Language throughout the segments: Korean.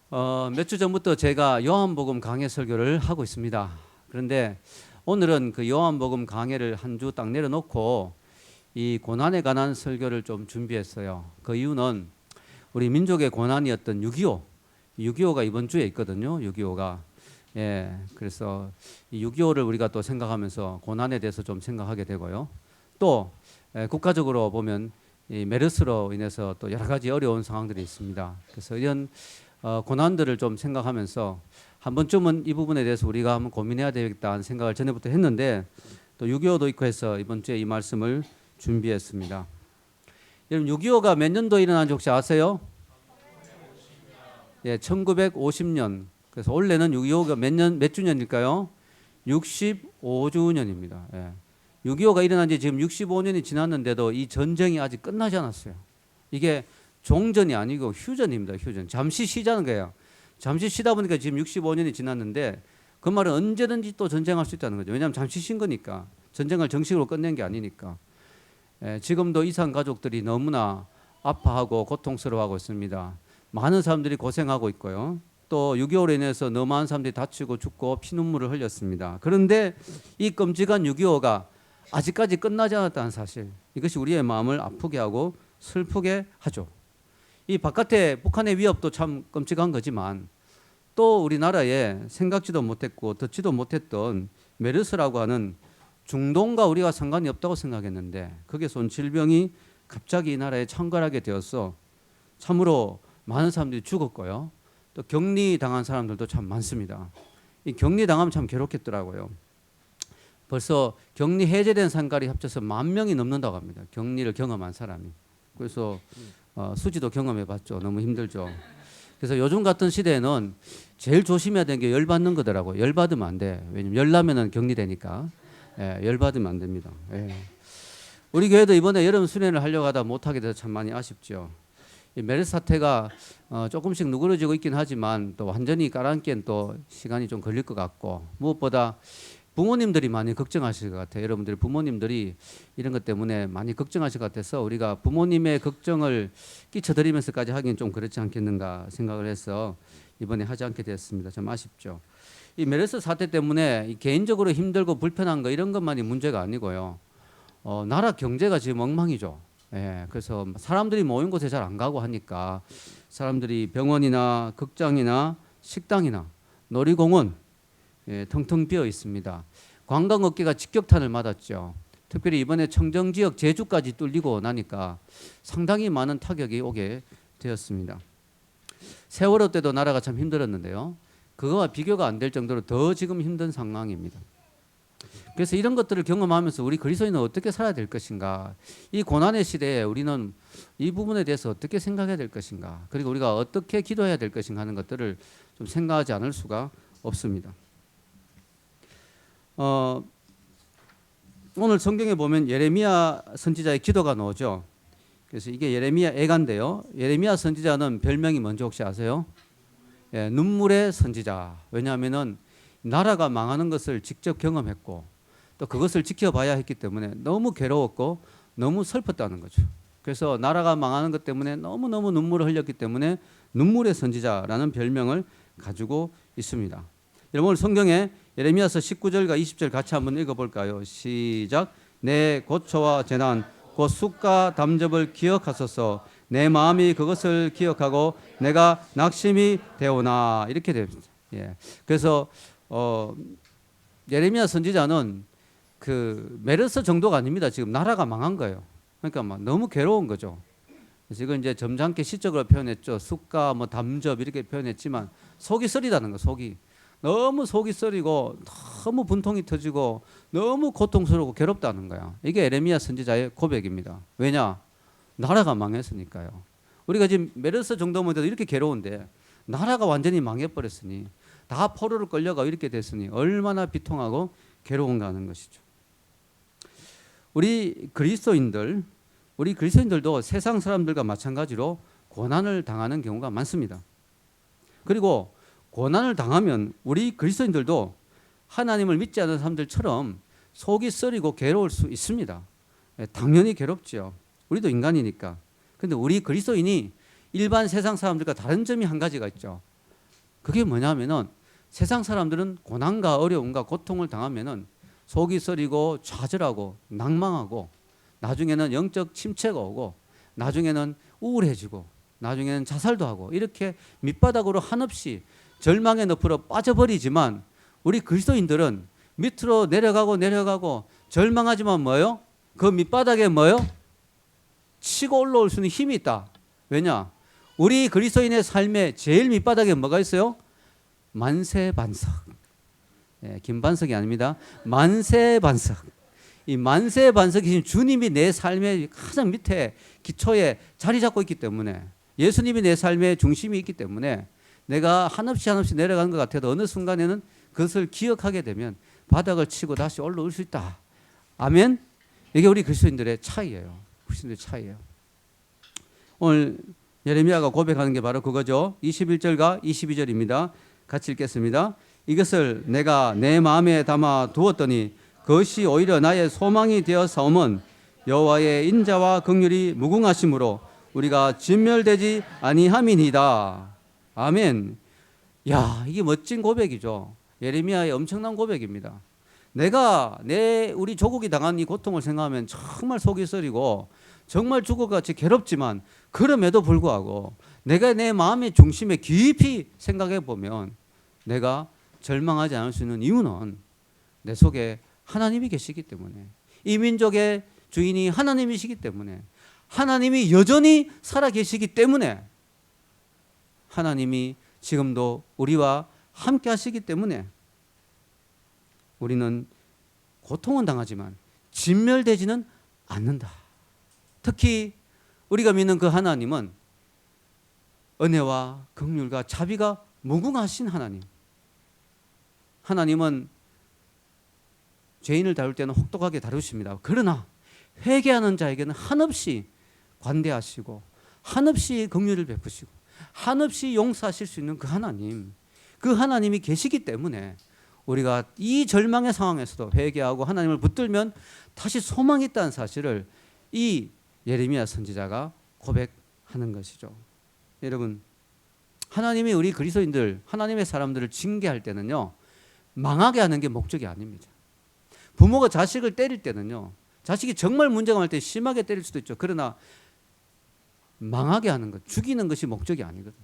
몇 주 전부터 제가 요한복음 강해 설교를 하고 있습니다. 그런데 오늘은 그 요한복음 강해를 한 주 딱 내려놓고 이 고난에 관한 설교를 좀 준비했어요. 그 이유는 우리 민족의 고난이었던 6.25, 6.25가 이번 주에 있거든요. 6.25가. 예, 그래서 이 6.25를 우리가 또 생각하면서 고난에 대해서 좀 생각하게 되고요. 또 국가적으로 보면 이 메르스로 인해서 또 여러 가지 어려운 상황들이 있습니다. 그래서 이런 고난들을 좀 생각하면서 한 번쯤은 이 부분에 대해서 우리가 한번 고민해야 되겠다는 생각을 전에부터 했는데 또 6.25도 있고 해서 이번 주에 이 말씀을 준비했습니다. 여러분 6.25가 몇 년도에 일어난지 혹시 아세요? 예, 1950년. 그래서 올해는 6.25가 몇 주년일까요? 65주년입니다. 예. 6.25가 일어난 지 지금 65년이 지났는데도 이 전쟁이 아직 끝나지 않았어요. 이게 종전이 아니고 휴전입니다. 휴전. 잠시 쉬자는 거예요. 잠시 쉬다 보니까 지금 65년이 지났는데 그 말은 언제든지 또 전쟁할 수 있다는 거죠. 왜냐하면 잠시 쉰 거니까. 전쟁을 정식으로 끝낸 게 아니니까. 지금도 이산 가족들이 너무나 아파하고 고통스러워하고 있습니다. 많은 사람들이 고생하고 있고요. 또 6.25로 인해서 너무 많은 사람들이 다치고 죽고 피눈물을 흘렸습니다. 그런데 이 끔찍한 6.25가 아직까지 끝나지 않았다는 사실, 이것이 우리의 마음을 아프게 하고 슬프게 하죠. 이 바깥에 북한의 위협도 참 끔찍한 거지만 또 우리나라에 생각지도 못했고 듣지도 못했던 메르스라고 하는 중동과 우리가 상관이 없다고 생각했는데 거기서 온 질병이 갑자기 이 나라에 창궐하게 되어서 참으로 많은 사람들이 죽었고요. 또 격리당한 사람들도 참 많습니다. 이 격리당하면 참 괴롭겠더라고요. 벌써 격리 해제된 상가리 합쳐서 10,000명이 넘는다고 합니다. 격리를 경험한 사람이. 그래서 수지도 경험해봤죠. 너무 힘들죠. 그래서 요즘 같은 시대에는 제일 조심해야 되는 게 열받는 거더라고요. 열받으면 안 돼. 왜냐면 열나면은 격리되니까. 예, 열받으면 안 됩니다. 예. 우리 교회도 이번에 여름 수련을 하려고 하다 못하게 돼서 참 많이 아쉽죠. 이 메르스 사태가 조금씩 누그러지고 있긴 하지만 또 완전히 깔아앉기엔 또 시간이 좀 걸릴 것 같고, 무엇보다 부모님들이 많이 걱정하실 것 같아요. 여러분들이 부모님들이 이런 것 때문에 많이 걱정하실 것 같아서 우리가 부모님의 걱정을 끼쳐드리면서까지 하기는 좀 그렇지 않겠는가 생각을 해서 이번에 하지 않게 됐습니다. 좀 아쉽죠. 이 메르스 사태 때문에 개인적으로 힘들고 불편한 거 이런 것만이 문제가 아니고요. 나라 경제가 지금 엉망이죠. 예, 그래서 사람들이 모인 곳에 잘 안 가고 하니까 사람들이 병원이나 극장이나 식당이나 놀이공원 텅텅 비어 있습니다. 관광업계가 직격탄을 맞았죠. 특별히 이번에 청정지역 제주까지 뚫리고 나니까 상당히 많은 타격이 오게 되었습니다. 세월호 때도 나라가 참 힘들었는데요. 그거와 비교가 안 될 정도로 더 지금 힘든 상황입니다. 그래서 이런 것들을 경험하면서 우리 그리스도인은 어떻게 살아야 될 것인가, 이 고난의 시대에 우리는 이 부분에 대해서 어떻게 생각해야 될 것인가, 그리고 우리가 어떻게 기도해야 될 것인가 하는 것들을 좀 생각하지 않을 수가 없습니다. 오늘 성경에 보면 예레미야 선지자의 기도가 나오죠. 그래서 이게 예레미야 애가인데요. 예레미야 선지자는 별명이 뭔지 혹시 아세요? 예, 눈물의 선지자. 왜냐하면은 나라가 망하는 것을 직접 경험했고 또 그것을 지켜봐야 했기 때문에 너무 괴로웠고 너무 슬펐다는 거죠. 그래서 나라가 망하는 것 때문에 너무너무 눈물을 흘렸기 때문에 눈물의 선지자라는 별명을 가지고 있습니다. 여러분 오늘 성경에 예레미야서 19절과 20절 같이 한번 읽어볼까요? 시작. 내 고초와 재난 곧 쑥과 담즙을 기억하소서. 내 마음이 그것을 기억하고 내가 낙심이 되오나. 이렇게 됩니다. 예. 그래서 예레미야 선지자는 그 메르스 정도가 아닙니다. 지금 나라가 망한 거예요. 그러니까 막 너무 괴로운 거죠. 지금 이제 점잖게 시적으로 표현했죠. 쑥과 뭐 담즙 이렇게 표현했지만 속이 쓰리다는 거. 속이 너무 속이 쓰리고 너무 분통이 터지고 너무 고통스럽고 괴롭다는 거야. 이게 예레미야 선지자의 고백입니다. 왜냐? 나라가 망했으니까요. 우리가 지금 메르스 정도면 이렇게 괴로운데 나라가 완전히 망해버렸으니 다 포로로 끌려가 이렇게 됐으니 얼마나 비통하고 괴로운가 하는 것이죠. 우리 그리스도인들도 세상 사람들과 마찬가지로 고난을 당하는 경우가 많습니다. 그리고 고난을 당하면 우리 그리스도인들도 하나님을 믿지 않는 사람들처럼 속이 쓰리고 괴로울 수 있습니다. 당연히 괴롭죠. 우리도 인간이니까. 그런데 우리 그리스도인이 일반 세상 사람들과 다른 점이 한 가지가 있죠. 그게 뭐냐면은 세상 사람들은 고난과 어려움과 고통을 당하면은 속이 쓰리고 좌절하고 낭망하고 나중에는 영적 침체가 오고 나중에는 우울해지고 나중에는 자살도 하고 이렇게 밑바닥으로 한없이 절망의 늪으로 빠져버리지만 우리 그리스도인들은 밑으로 내려가고 절망하지만 뭐요? 그 밑바닥에 뭐요? 치고 올라올 수 있는 힘이 있다. 왜냐? 우리 그리스도인의 삶의 제일 밑바닥에 뭐가 있어요? 만세반석. 예, 김반석이 아닙니다. 만세반석. 이 만세반석이 주님이 내 삶의 가장 밑에 기초에 자리 잡고 있기 때문에 예수님이 내 삶의 중심이 있기 때문에 내가 한없이 내려가는 것 같아도 어느 순간에는 그것을 기억하게 되면 바닥을 치고 다시 올라올 수 있다. 아멘. 이게 우리 그리스도인들의 차이예요. 그리스도인들의 차이예요. 오늘 예레미야가 고백하는 게 바로 그거죠. 21절과 22절입니다. 같이 읽겠습니다. 이것을 내가 내 마음에 담아 두었더니 그것이 오히려 나의 소망이 되어 사옴은 여호와의 인자와 긍휼이 무궁하심으로 우리가 진멸되지 아니함이니이다. 아멘. 야, 이게 멋진 고백이죠. 예레미야의 엄청난 고백입니다. 내가 우리 조국이 당한 이 고통을 생각하면 정말 속이 쓰리고 정말 죽어같이 괴롭지만 그럼에도 불구하고 내가 내 마음의 중심에 깊이 생각해 보면 내가 절망하지 않을 수 있는 이유는 내 속에 하나님이 계시기 때문에 이 민족의 주인이 하나님이시기 때문에 하나님이 여전히 살아 계시기 때문에 하나님이 지금도 우리와 함께 하시기 때문에 우리는 고통은 당하지만 진멸되지는 않는다. 특히 우리가 믿는 그 하나님은 은혜와 긍휼과 자비가 무궁하신 하나님. 하나님은 죄인을 다룰 때는 혹독하게 다루십니다. 그러나 회개하는 자에게는 한없이 관대하시고 한없이 긍휼을 베푸시고 한없이 용서하실 수 있는 그 하나님, 그 하나님이 계시기 때문에 우리가 이 절망의 상황에서도 회개하고 하나님을 붙들면 다시 소망이 있다는 사실을 이 예레미야 선지자가 고백하는 것이죠. 여러분, 하나님이 우리 그리스도인들, 하나님의 사람들을 징계할 때는요, 망하게 하는 게 목적이 아닙니다. 부모가 자식을 때릴 때는요, 자식이 정말 문제가 많을 때 심하게 때릴 수도 있죠. 그러나 망하게 하는 것, 죽이는 것이 목적이 아니거든요.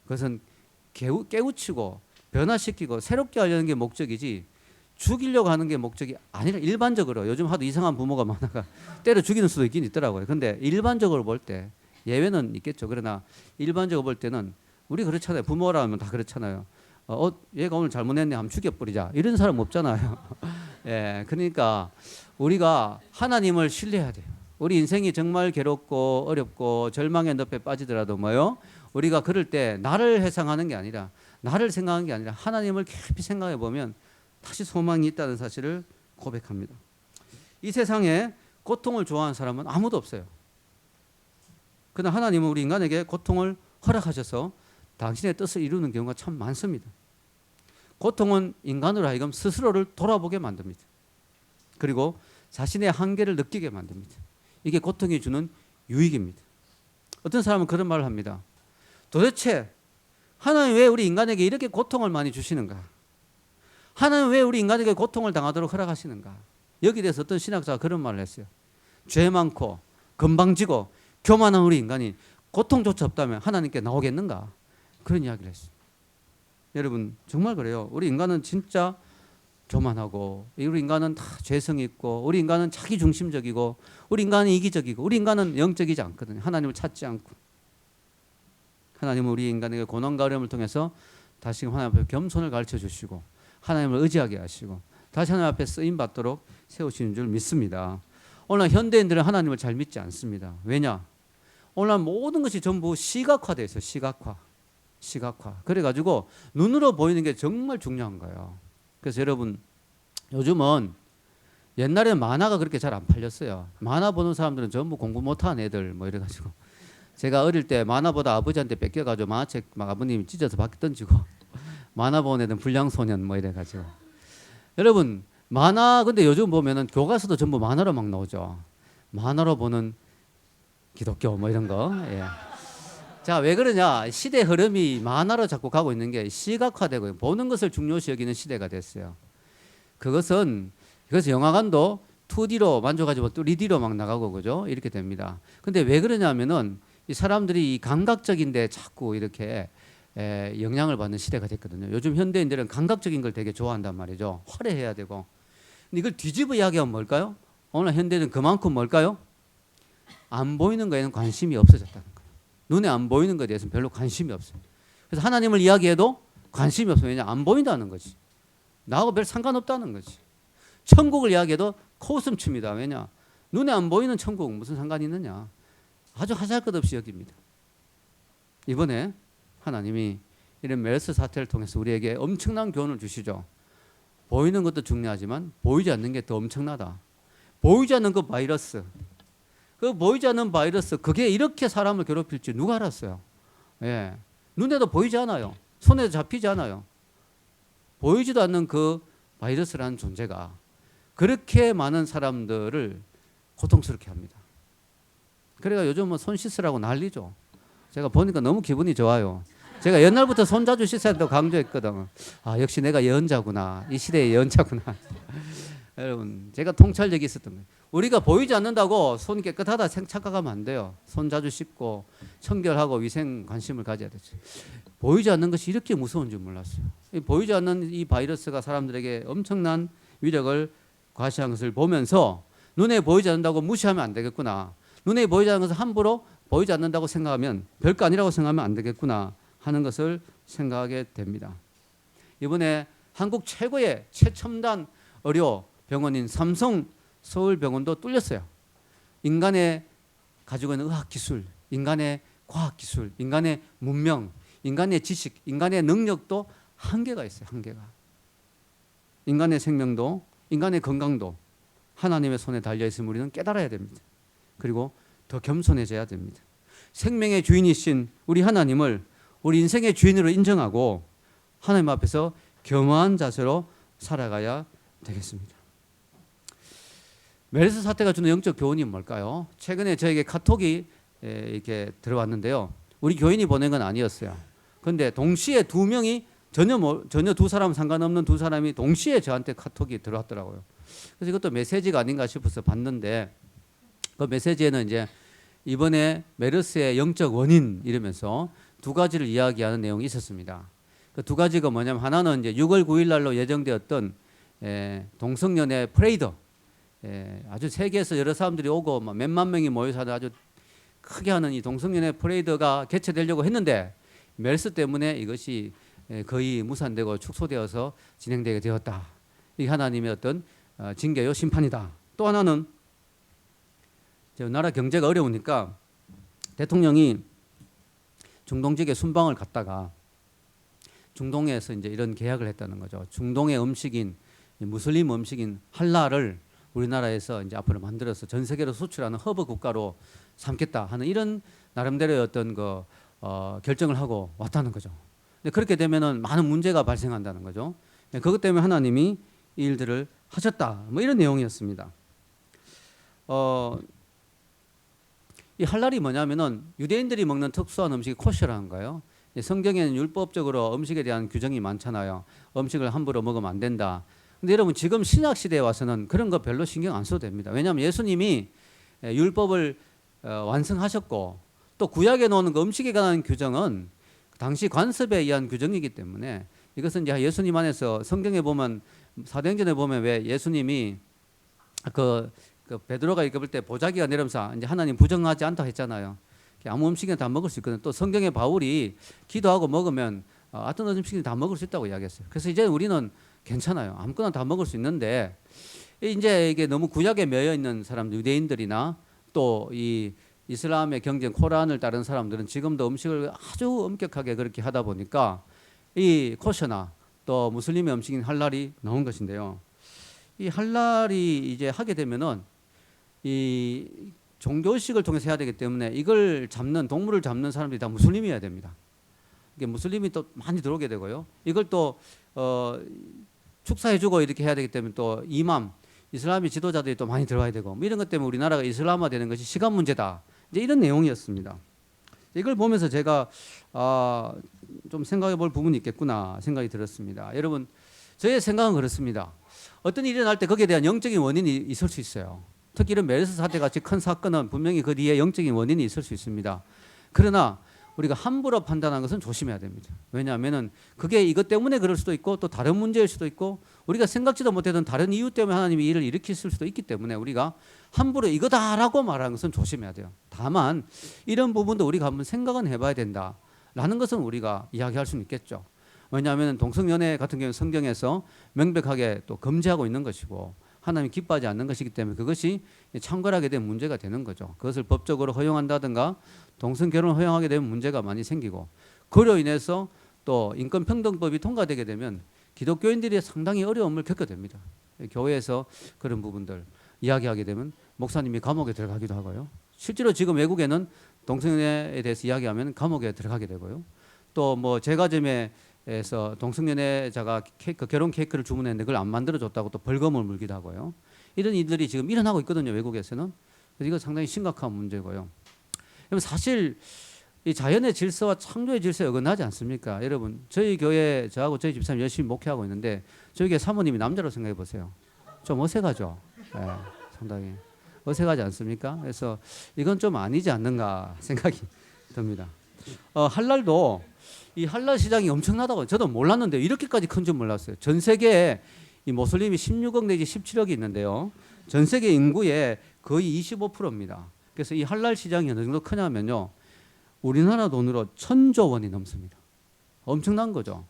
그것은 깨우치고 변화시키고 새롭게 하려는 게 목적이지 죽이려고 하는 게 목적이 아니라 일반적으로 요즘 하도 이상한 부모가 많아가 때려 죽이는 수도 있긴 있더라고요. 근데 일반적으로 볼 때 예외는 있겠죠. 그러나 일반적으로 볼 때는 우리 그렇잖아요. 부모라면 다 그렇잖아요. 얘가 오늘 잘못했네 하면 죽여버리자 이런 사람 없잖아요. 예, 그러니까 우리가 하나님을 신뢰해야 돼요. 우리 인생이 정말 괴롭고 어렵고 절망의 늪에 빠지더라도 뭐요? 우리가 그럴 때 나를 회상하는 게 아니라 나를 생각하는 게 아니라 하나님을 깊이 생각해 보면 다시 소망이 있다는 사실을 고백합니다. 이 세상에 고통을 좋아하는 사람은 아무도 없어요. 그러나 하나님은 우리 인간에게 고통을 허락하셔서 당신의 뜻을 이루는 경우가 참 많습니다. 고통은 인간으로 하여금 스스로를 돌아보게 만듭니다. 그리고 자신의 한계를 느끼게 만듭니다. 이게 고통이 주는 유익입니다. 어떤 사람은 그런 말을 합니다. 도대체 하나님 왜 우리 인간에게 이렇게 고통을 많이 주시는가? 하나님 왜 우리 인간에게 고통을 당하도록 허락하시는가? 여기에 대해서 어떤 신학자가 그런 말을 했어요. 죄 많고 건방지고 교만한 우리 인간이 고통조차 없다면 하나님께 나오겠는가? 그런 이야기를 했어요. 여러분 정말 그래요. 우리 인간은 진짜 교만하고 우리 인간은 다 죄성이 있고 우리 인간은 자기중심적이고 우리 인간은 이기적이고 우리 인간은 영적이지 않거든요. 하나님을 찾지 않고. 하나님은 우리 인간에게 고난과 어려움을 통해서 다시 하나님 앞에 겸손을 가르쳐 주시고 하나님을 의지하게 하시고 다시 하나님 앞에 쓰임 받도록 세우시는 줄 믿습니다. 오늘 현대인들은 하나님을 잘 믿지 않습니다. 왜냐? 오늘 모든 것이 전부 시각화되어 있어요. 시각화. 그래가지고 눈으로 보이는 게 정말 중요한 거예요. 그래서 여러분 요즘은 옛날에 만화가 그렇게 잘 안 팔렸어요. 만화 보는 사람들은 전부 공부 못하는 애들 뭐 이래가지고 제가 어릴 때 만화보다 아버지한테 뺏겨가지고 만화책 막 아버님이 찢어서 밖에 던지고 만화 보는 애들은 불량소년 뭐 이래가지고 여러분 만화 근데 요즘 보면은 교과서도 전부 만화로 막 나오죠. 만화로 보는 기독교 뭐 이런 거. 예. 자, 왜 그러냐? 시대 흐름이 만화로 자꾸 가고 있는 게 시각화되고 보는 것을 중요시 여기는 시대가 됐어요. 그래서 영화관도 2D로 만족하지 못하고 3D로 막 나가고 그죠? 이렇게 됩니다. 근데 왜 그러냐면은 이 사람들이 이 감각적인데 자꾸 이렇게 영향을 받는 시대가 됐거든요. 요즘 현대인들은 감각적인 걸 되게 좋아한단 말이죠. 화려해야 되고. 근데 이걸 뒤집어 이야기하면 뭘까요? 오늘 현대는 그만큼 뭘까요? 안 보이는 거에는 관심이 없어졌다는 거예요. 눈에 안 보이는 것에 대해서는 별로 관심이 없어요. 그래서 하나님을 이야기해도 관심이 없어요. 왜냐? 안 보인다는 거지. 나하고 별 상관없다는 거지. 천국을 이야기해도 코웃음 칩니다. 왜냐? 눈에 안 보이는 천국 무슨 상관이 있느냐? 아주 하잘것없이 여깁니다. 이번에 하나님이 이런 메르스 사태를 통해서 우리에게 엄청난 교훈을 주시죠. 보이는 것도 중요하지만 보이지 않는 게 더 엄청나다. 보이지 않는 그 바이러스, 그 보이지 않는 바이러스, 그게 이렇게 사람을 괴롭힐지 누가 알았어요? 예, 눈에도 보이지 않아요. 손에도 잡히지 않아요. 보이지도 않는 그 바이러스라는 존재가 그렇게 많은 사람들을 고통스럽게 합니다. 그래가 요즘 뭐 손 씻으라고 난리죠. 제가 보니까 너무 기분이 좋아요. 제가 옛날부터 손 자주 씻어야 된다고 강조했거든. 아, 역시 내가 예언자구나. 이 시대의 예언자구나. 여러분, 제가 통찰력이 있었던 거예요. 우리가 보이지 않는다고 손 깨끗하다 착각하면 안 돼요. 손 자주 씻고 청결하고 위생 관심을 가져야 되죠. 보이지 않는 것이 이렇게 무서운 줄 몰랐어요. 보이지 않는 이 바이러스가 사람들에게 엄청난 위력을 과시한 것을 보면서 눈에 보이지 않는다고 무시하면 안 되겠구나. 눈에 보이지 않는 것을 함부로 보이지 않는다고 생각하면 별거 아니라고 생각하면 안 되겠구나 하는 것을 생각하게 됩니다. 이번에 한국 최고의 최첨단 의료 병원인 삼성 서울병원도 뚫렸어요. 인간의 가지고 있는 의학기술, 인간의 과학기술, 인간의 문명, 인간의 지식, 인간의 능력도 한계가 있어요. 한계가. 인간의 생명도, 인간의 건강도 하나님의 손에 달려있음을 우리는 깨달아야 됩니다. 그리고 더 겸손해져야 됩니다. 생명의 주인이신 우리 하나님을 우리 인생의 주인으로 인정하고 하나님 앞에서 겸허한 자세로 살아가야 되겠습니다. 메르스 사태가 주는 영적 교훈이 뭘까요? 최근에 저에게 카톡이 이렇게 들어왔는데요. 우리 교인이 보낸 건 아니었어요. 그런데 동시에 두 명이 전혀 두 사람 상관없는 두 사람이 동시에 저한테 카톡이 들어왔더라고요. 그래서 이것도 메시지가 아닌가 싶어서 봤는데 그 메시지에는 이제 이번에 메르스의 영적 원인 이러면서 두 가지를 이야기하는 내용이 있었습니다. 그 두 가지가 뭐냐면 하나는 이제 6월 9일 날로 예정되었던 동성연애 프레이드, 아주 세계에서 여러 사람들이 오고 몇만 명이 모여서 아주 크게 하는 이 동성연애 프레이드가 개최되려고 했는데 메르스 때문에 이것이 거의 무산되고 축소되어서 진행되게 되었다. 이 하나님의 어떤 징계요 심판이다. 또 하나는 나라 경제가 어려우니까 대통령이 중동 지역에 순방을 갔다가 중동에서 이제 이런 계약을 했다는 거죠. 중동의 음식인 무슬림 음식인 할랄을 우리나라에서 이제 앞으로 만들어서 전 세계로 수출하는 허브 국가로 삼겠다 하는 이런 나름대로의 어떤 결정을 하고 왔다는 거죠. 근데 그렇게 되면은 많은 문제가 발생한다는 거죠. 그것 때문에 하나님이 이 일들을 하셨다. 뭐 이런 내용이었습니다. 이 할랄이 뭐냐면은 유대인들이 먹는 특수한 음식이 코셔라는 거예요. 성경에는 율법적으로 음식에 대한 규정이 많잖아요. 음식을 함부로 먹으면 안 된다. 근데 여러분 지금 신약 시대에 와서는 그런 거 별로 신경 안 써도 됩니다. 왜냐하면 예수님이 율법을 완성하셨고 또 구약에 놓는 그 음식에 관한 규정은 당시 관습에 의한 규정이기 때문에 이것은 이제 예수님 안에서 성경에 보면 사도행전에 보면 왜 예수님이 그 베드로가 읽을 때 보자기가 내려오면서 이제 하나님 부정하지 않다 했잖아요. 아무 음식이나 다 먹을 수 있거든. 또 성경의 바울이 기도하고 먹으면 어떤 음식이나 다 먹을 수 있다고 이야기했어요. 그래서 이제 우리는 괜찮아요. 아무거나 다 먹을 수 있는데 이제 이게 너무 구약에 매여 있는 사람들, 유대인들이나 또 이 이슬람의 경전 코란을 따르는 사람들은 지금도 음식을 아주 엄격하게 그렇게 하다 보니까 이 코셔나 또 무슬림의 음식인 할랄이 나온 것인데요. 이 할랄이 이제 하게 되면은 이 종교식을 통해서 해야 되기 때문에 이걸 잡는 동물을 잡는 사람들이 다 무슬림이어야 됩니다. 이게 무슬림이 또 많이 들어오게 되고요. 이걸 또 축사해주고 이렇게 해야 되기 때문에 또 이맘 이슬람의 지도자들이 또 많이 들어와야 되고 뭐 이런 것 때문에 우리나라가 이슬람화되는 것이 시간 문제다. 이제 이런 내용이었습니다. 이걸 보면서 제가 좀 생각해 볼 부분이 있겠구나 생각이 들었습니다. 여러분, 저의 생각은 그렇습니다. 어떤 일이 일어날 때 거기에 대한 영적인 원인이 있을 수 있어요. 특히 이런 메르스 사태 같이 큰 사건은 분명히 그 뒤에 영적인 원인이 있을 수 있습니다. 그러나 우리가 함부로 판단하는 것은 조심해야 됩니다. 왜냐하면 그게 이것 때문에 그럴 수도 있고 또 다른 문제일 수도 있고 우리가 생각지도 못했던 다른 이유 때문에 하나님이 일을 일으켰을 수도 있기 때문에 우리가 함부로 이거다라고 말하는 것은 조심해야 돼요. 다만 이런 부분도 우리가 한번 생각은 해봐야 된다라는 것은 우리가 이야기할 수는 있겠죠. 왜냐하면 동성연애 같은 경우는 성경에서 명백하게 또 금지하고 있는 것이고 하나님이 기뻐하지 않는 것이기 때문에 그것이 창궐하게 된 문제가 되는 거죠. 그것을 법적으로 허용한다든가 동성결혼을 허용하게 되면 문제가 많이 생기고 그로 인해서 또 인권평등법이 통과되게 되면 기독교인들이 상당히 어려움을 겪게 됩니다. 교회에서 그런 부분들 이야기하게 되면 목사님이 감옥에 들어가기도 하고요. 실제로 지금 외국에는 동성연애에 대해서 이야기하면 감옥에 들어가게 되고요. 또 뭐 제과점에서 동성연애자가 결혼 케이크를 주문했는데 그걸 안 만들어줬다고 또 벌금을 물기도 하고요. 이런 일들이 지금 일어나고 있거든요. 외국에서는. 그래서 이거 상당히 심각한 문제고요. 사실 이 자연의 질서와 창조의 질서에 어긋나지 않습니까? 여러분, 저희 교회 저하고 저희 집사님 열심히 목회하고 있는데 저희 교회 사모님이 남자로 생각해 보세요. 좀 어색하죠? 네, 상당히 어색하지 않습니까? 그래서 이건 좀 아니지 않는가 생각이 듭니다. 할랄도 이 할랄 시장이 엄청나다고 저도 몰랐는데 이렇게까지 큰 줄 몰랐어요. 전 세계에 이 모슬림이 16억 내지 17억이 있는데요. 전 세계 인구의 거의 25%입니다. 그래서 이 할랄 시장이 어느 정도 크냐면요. 우리나라 돈으로 1,000조 원이 넘습니다. 엄청난 거죠.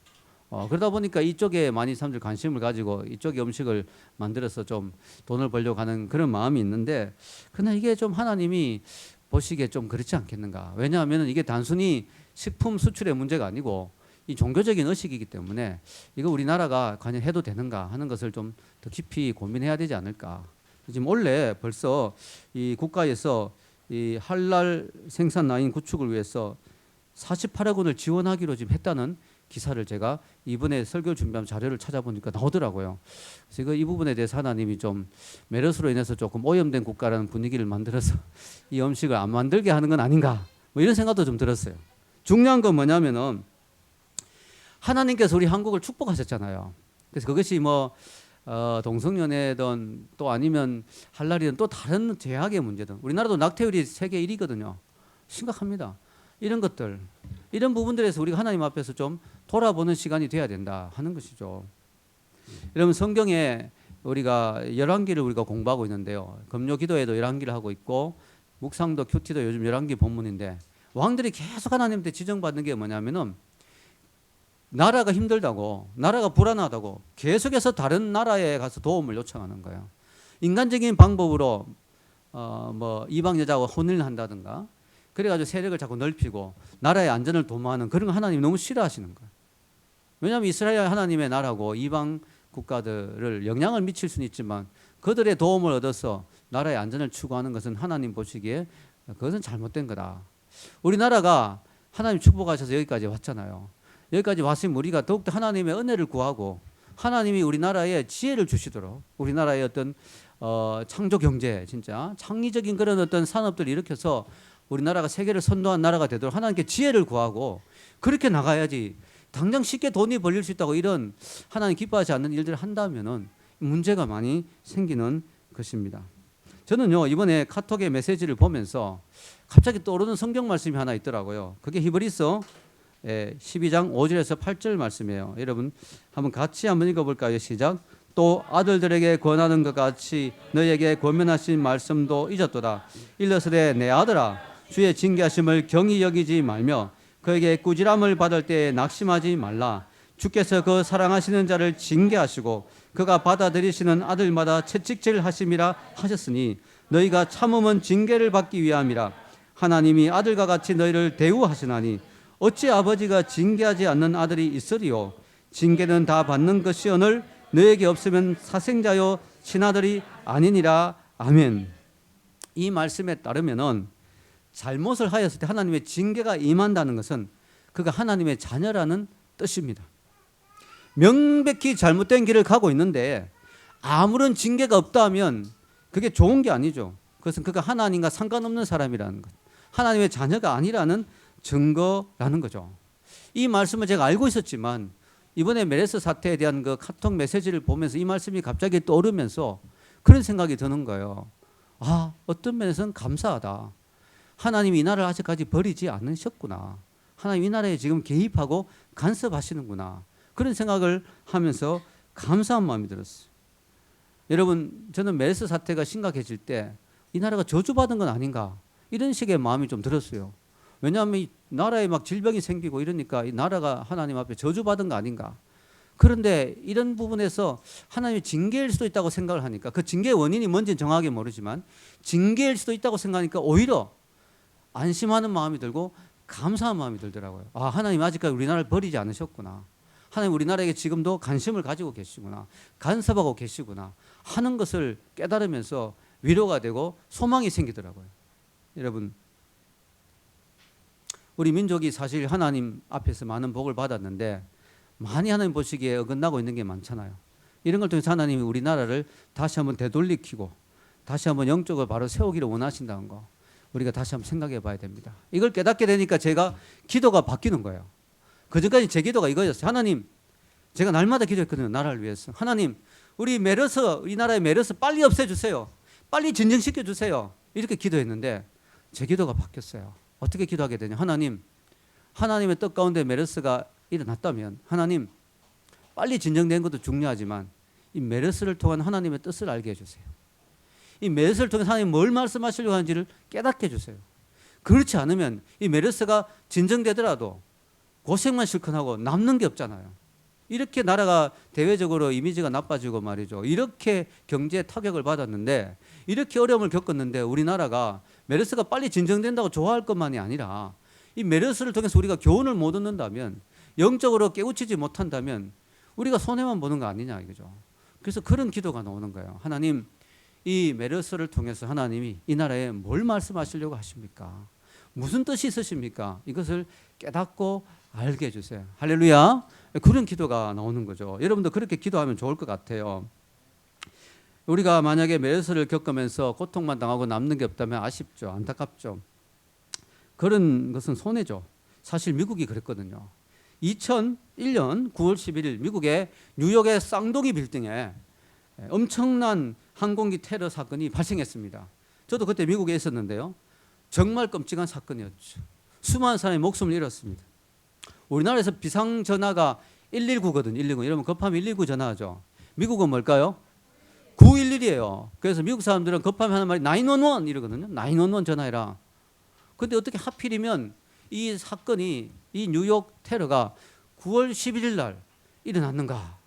그러다 보니까 이쪽에 많이 사람들 관심을 가지고 이쪽에 음식을 만들어서 좀 돈을 벌려고 하는 그런 마음이 있는데 그러나 이게 좀 하나님이 보시기에 좀 그렇지 않겠는가. 왜냐하면 이게 단순히 식품 수출의 문제가 아니고 이 종교적인 의식이기 때문에 이거 우리나라가 과연 해도 되는가 하는 것을 좀 더 깊이 고민해야 되지 않을까. 지금 원래 벌써 이 국가에서 이 할랄 생산 라인 구축을 위해서 48억 원을 지원하기로 지금 했다는 기사를 제가 이번에 설교 준비하면 자료를 찾아보니까 나오더라고요. 그래서 이 부분에 대해서 하나님이 좀 메르스로 인해서 조금 오염된 국가라는 분위기를 만들어서 이 음식을 안 만들게 하는 건 아닌가 뭐 이런 생각도 좀 들었어요. 중요한 건 뭐냐면은 하나님께서 우리 한국을 축복하셨잖아요. 그래서 그것이 뭐 동성연애든 또 아니면 할랄이든 또 다른 제약의 문제든 우리나라도 낙태율이 세계 1위거든요. 심각합니다. 이런 것들, 이런 부분들에서 우리가 하나님 앞에서 좀 돌아보는 시간이 돼야 된다 하는 것이죠. 여러분 성경에 우리가 열왕기를 우리가 공부하고 있는데요. 금요 기도에도 열왕기를 하고 있고 묵상도 큐티도 요즘 열왕기 본문인데 왕들이 계속 하나님한테 지정받는 게 뭐냐면은 나라가 힘들다고 나라가 불안하다고 계속해서 다른 나라에 가서 도움을 요청하는 거예요. 인간적인 방법으로 뭐 이방 여자와 혼인을 한다든가 그래가지고 세력을 자꾸 넓히고 나라의 안전을 도모하는 그런 거 하나님이 너무 싫어하시는 거예요. 왜냐하면 이스라엘 하나님의 나라고 이방 국가들을 영향을 미칠 수는 있지만 그들의 도움을 얻어서 나라의 안전을 추구하는 것은 하나님 보시기에 그것은 잘못된 거다. 우리나라가 하나님 축복하셔서 여기까지 왔잖아요. 여기까지 왔으면 우리가 더욱더 하나님의 은혜를 구하고 하나님이 우리나라에 지혜를 주시도록 우리나라의 어떤 창조 경제 진짜 창의적인 그런 어떤 산업들을 일으켜서 우리나라가 세계를 선도한 나라가 되도록 하나님께 지혜를 구하고 그렇게 나가야지 당장 쉽게 돈이 벌릴 수 있다고 이런 하나님 기뻐하지 않는 일들을 한다면은 문제가 많이 생기는 것입니다. 저는요 이번에 카톡의 메시지를 보면서 갑자기 떠오르는 성경 말씀이 하나 있더라고요. 그게 히브리서 12장 5절에서 8절 말씀이에요. 여러분 한번 같이 한번 읽어볼까요? 시작. 또 아들들에게 권하는 것 같이 너에게 권면하신 말씀도 잊었도다. 일러스되 내 아들아 주의 징계하심을 경히 여기지 말며 그에게 꾸지람을 받을 때에 낙심하지 말라. 주께서 그 사랑하시는 자를 징계하시고 그가 받아들이시는 아들마다 채찍질 하심이라 하셨으니 너희가 참음은 징계를 받기 위함이라. 하나님이 아들과 같이 너희를 대우하시나니 어찌 아버지가 징계하지 않는 아들이 있으리요. 징계는 다 받는 것이오늘 너에게 없으면 사생자요 친아들이 아니니라. 아멘. 이 말씀에 따르면은 잘못을 하였을 때 하나님의 징계가 임한다는 것은 그가 하나님의 자녀라는 뜻입니다. 명백히 잘못된 길을 가고 있는데 아무런 징계가 없다면 그게 좋은 게 아니죠. 그것은 그가 하나님과 상관없는 사람이라는 것, 하나님의 자녀가 아니라는 증거라는 거죠. 이 말씀을 제가 알고 있었지만 이번에 메르스 사태에 대한 그 카톡 메시지를 보면서 이 말씀이 갑자기 떠오르면서 그런 생각이 드는 거예요. 아, 어떤 면에서는 감사하다. 하나님이 이 나라를 아직까지 버리지 않으셨구나. 하나님 이 나라에 지금 개입하고 간섭하시는구나. 그런 생각을 하면서 감사한 마음이 들었어요. 여러분, 저는 메르스 사태가 심각해질 때 이 나라가 저주받은 건 아닌가 이런 식의 마음이 좀 들었어요. 왜냐하면 이 나라에 막 질병이 생기고 이러니까 이 나라가 하나님 앞에 저주받은 거 아닌가. 그런데 이런 부분에서 하나님이 징계일 수도 있다고 생각을 하니까 그 징계의 원인이 뭔지는 정확하게 모르지만 징계일 수도 있다고 생각하니까 오히려 안심하는 마음이 들고 감사한 마음이 들더라고요. 아, 하나님 아직까지 우리나라를 버리지 않으셨구나. 하나님 우리나라에게 지금도 관심을 가지고 계시구나. 간섭하고 계시구나 하는 것을 깨달으면서 위로가 되고 소망이 생기더라고요. 여러분, 우리 민족이 사실 하나님 앞에서 많은 복을 받았는데 많이 하나님 보시기에 어긋나고 있는 게 많잖아요. 이런 걸 통해서 하나님이 우리나라를 다시 한번 되돌리키고 다시 한번 영적으로 바로 세우기를 원하신다는 거 우리가 다시 한번 생각해 봐야 됩니다. 이걸 깨닫게 되니까 제가 기도가 바뀌는 거예요. 그전까지 제 기도가 이거였어요. 하나님, 제가 날마다 기도했거든요. 나라를 위해서. 하나님, 우리 나라의 메르스 빨리 없애주세요. 빨리 진정시켜 주세요. 이렇게 기도했는데 제 기도가 바뀌었어요. 어떻게 기도하게 되냐. 하나님, 하나님의 뜻 가운데 메르스가 일어났다면 하나님, 빨리 진정된 것도 중요하지만 이 메르스를 통한 하나님의 뜻을 알게 해주세요. 이 메르스를 통해 하나님 뭘 말씀하시려고 하는지를 깨닫게 해주세요. 그렇지 않으면 이 메르스가 진정되더라도 고생만 실컷 하고 남는 게 없잖아요. 이렇게 나라가 대외적으로 이미지가 나빠지고 말이죠. 이렇게 경제에 타격을 받았는데 이렇게 어려움을 겪었는데 우리나라가 메르스가 빨리 진정된다고 좋아할 것만이 아니라 이 메르스를 통해서 우리가 교훈을 못 얻는다면 영적으로 깨우치지 못한다면 우리가 손해만 보는 거 아니냐 이거죠. 그래서 그런 기도가 나오는 거예요. 하나님, 이 메르스를 통해서 하나님이 이 나라에 뭘 말씀하시려고 하십니까? 무슨 뜻이 있으십니까? 이것을 깨닫고 알게 해주세요. 할렐루야. 그런 기도가 나오는 거죠. 여러분도 그렇게 기도하면 좋을 것 같아요. 우리가 만약에 메르스를 겪으면서 고통만 당하고 남는 게 없다면 아쉽죠. 안타깝죠. 그런 것은 손해죠. 사실 미국이 그랬거든요. 2001년 9월 11일 미국의 뉴욕의 쌍둥이 빌딩에 엄청난 항공기 테러 사건이 발생했습니다. 저도 그때 미국에 있었는데요. 정말 끔찍한 사건이었죠. 수많은 사람이 목숨을 잃었습니다. 우리나라에서 비상전화가 119거든요. 119. 여러분 급하면 119 전화하죠. 미국은 뭘까요? 911이에요. 그래서 미국 사람들은 급하면 하는 말이 911 이러거든요. 911 전화해라. 그런데 어떻게 하필이면 이 사건이 이 뉴욕 테러가 9월 11일 날 일어났는가.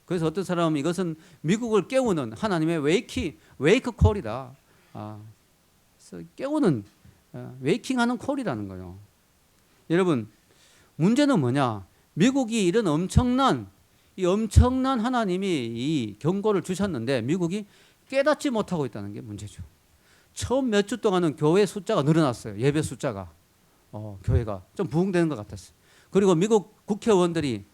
그래서 어떤 사람은 이것은 미국을 깨우는 하나님의 웨이크 콜이다. 그래서 깨우는 웨이킹하는 콜이라는 거예요. 여러분, 문제는 뭐냐? 미국이 이런 엄청난 하나님이 이 경고를 주셨는데 미국이 깨닫지 못하고 있다는 게 문제죠. 처음 몇 주 동안은 교회 숫자가 늘어났어요. 예배 숫자가. 교회가 좀 부흥되는 것 같았어요. 그리고 미국 국회의원들이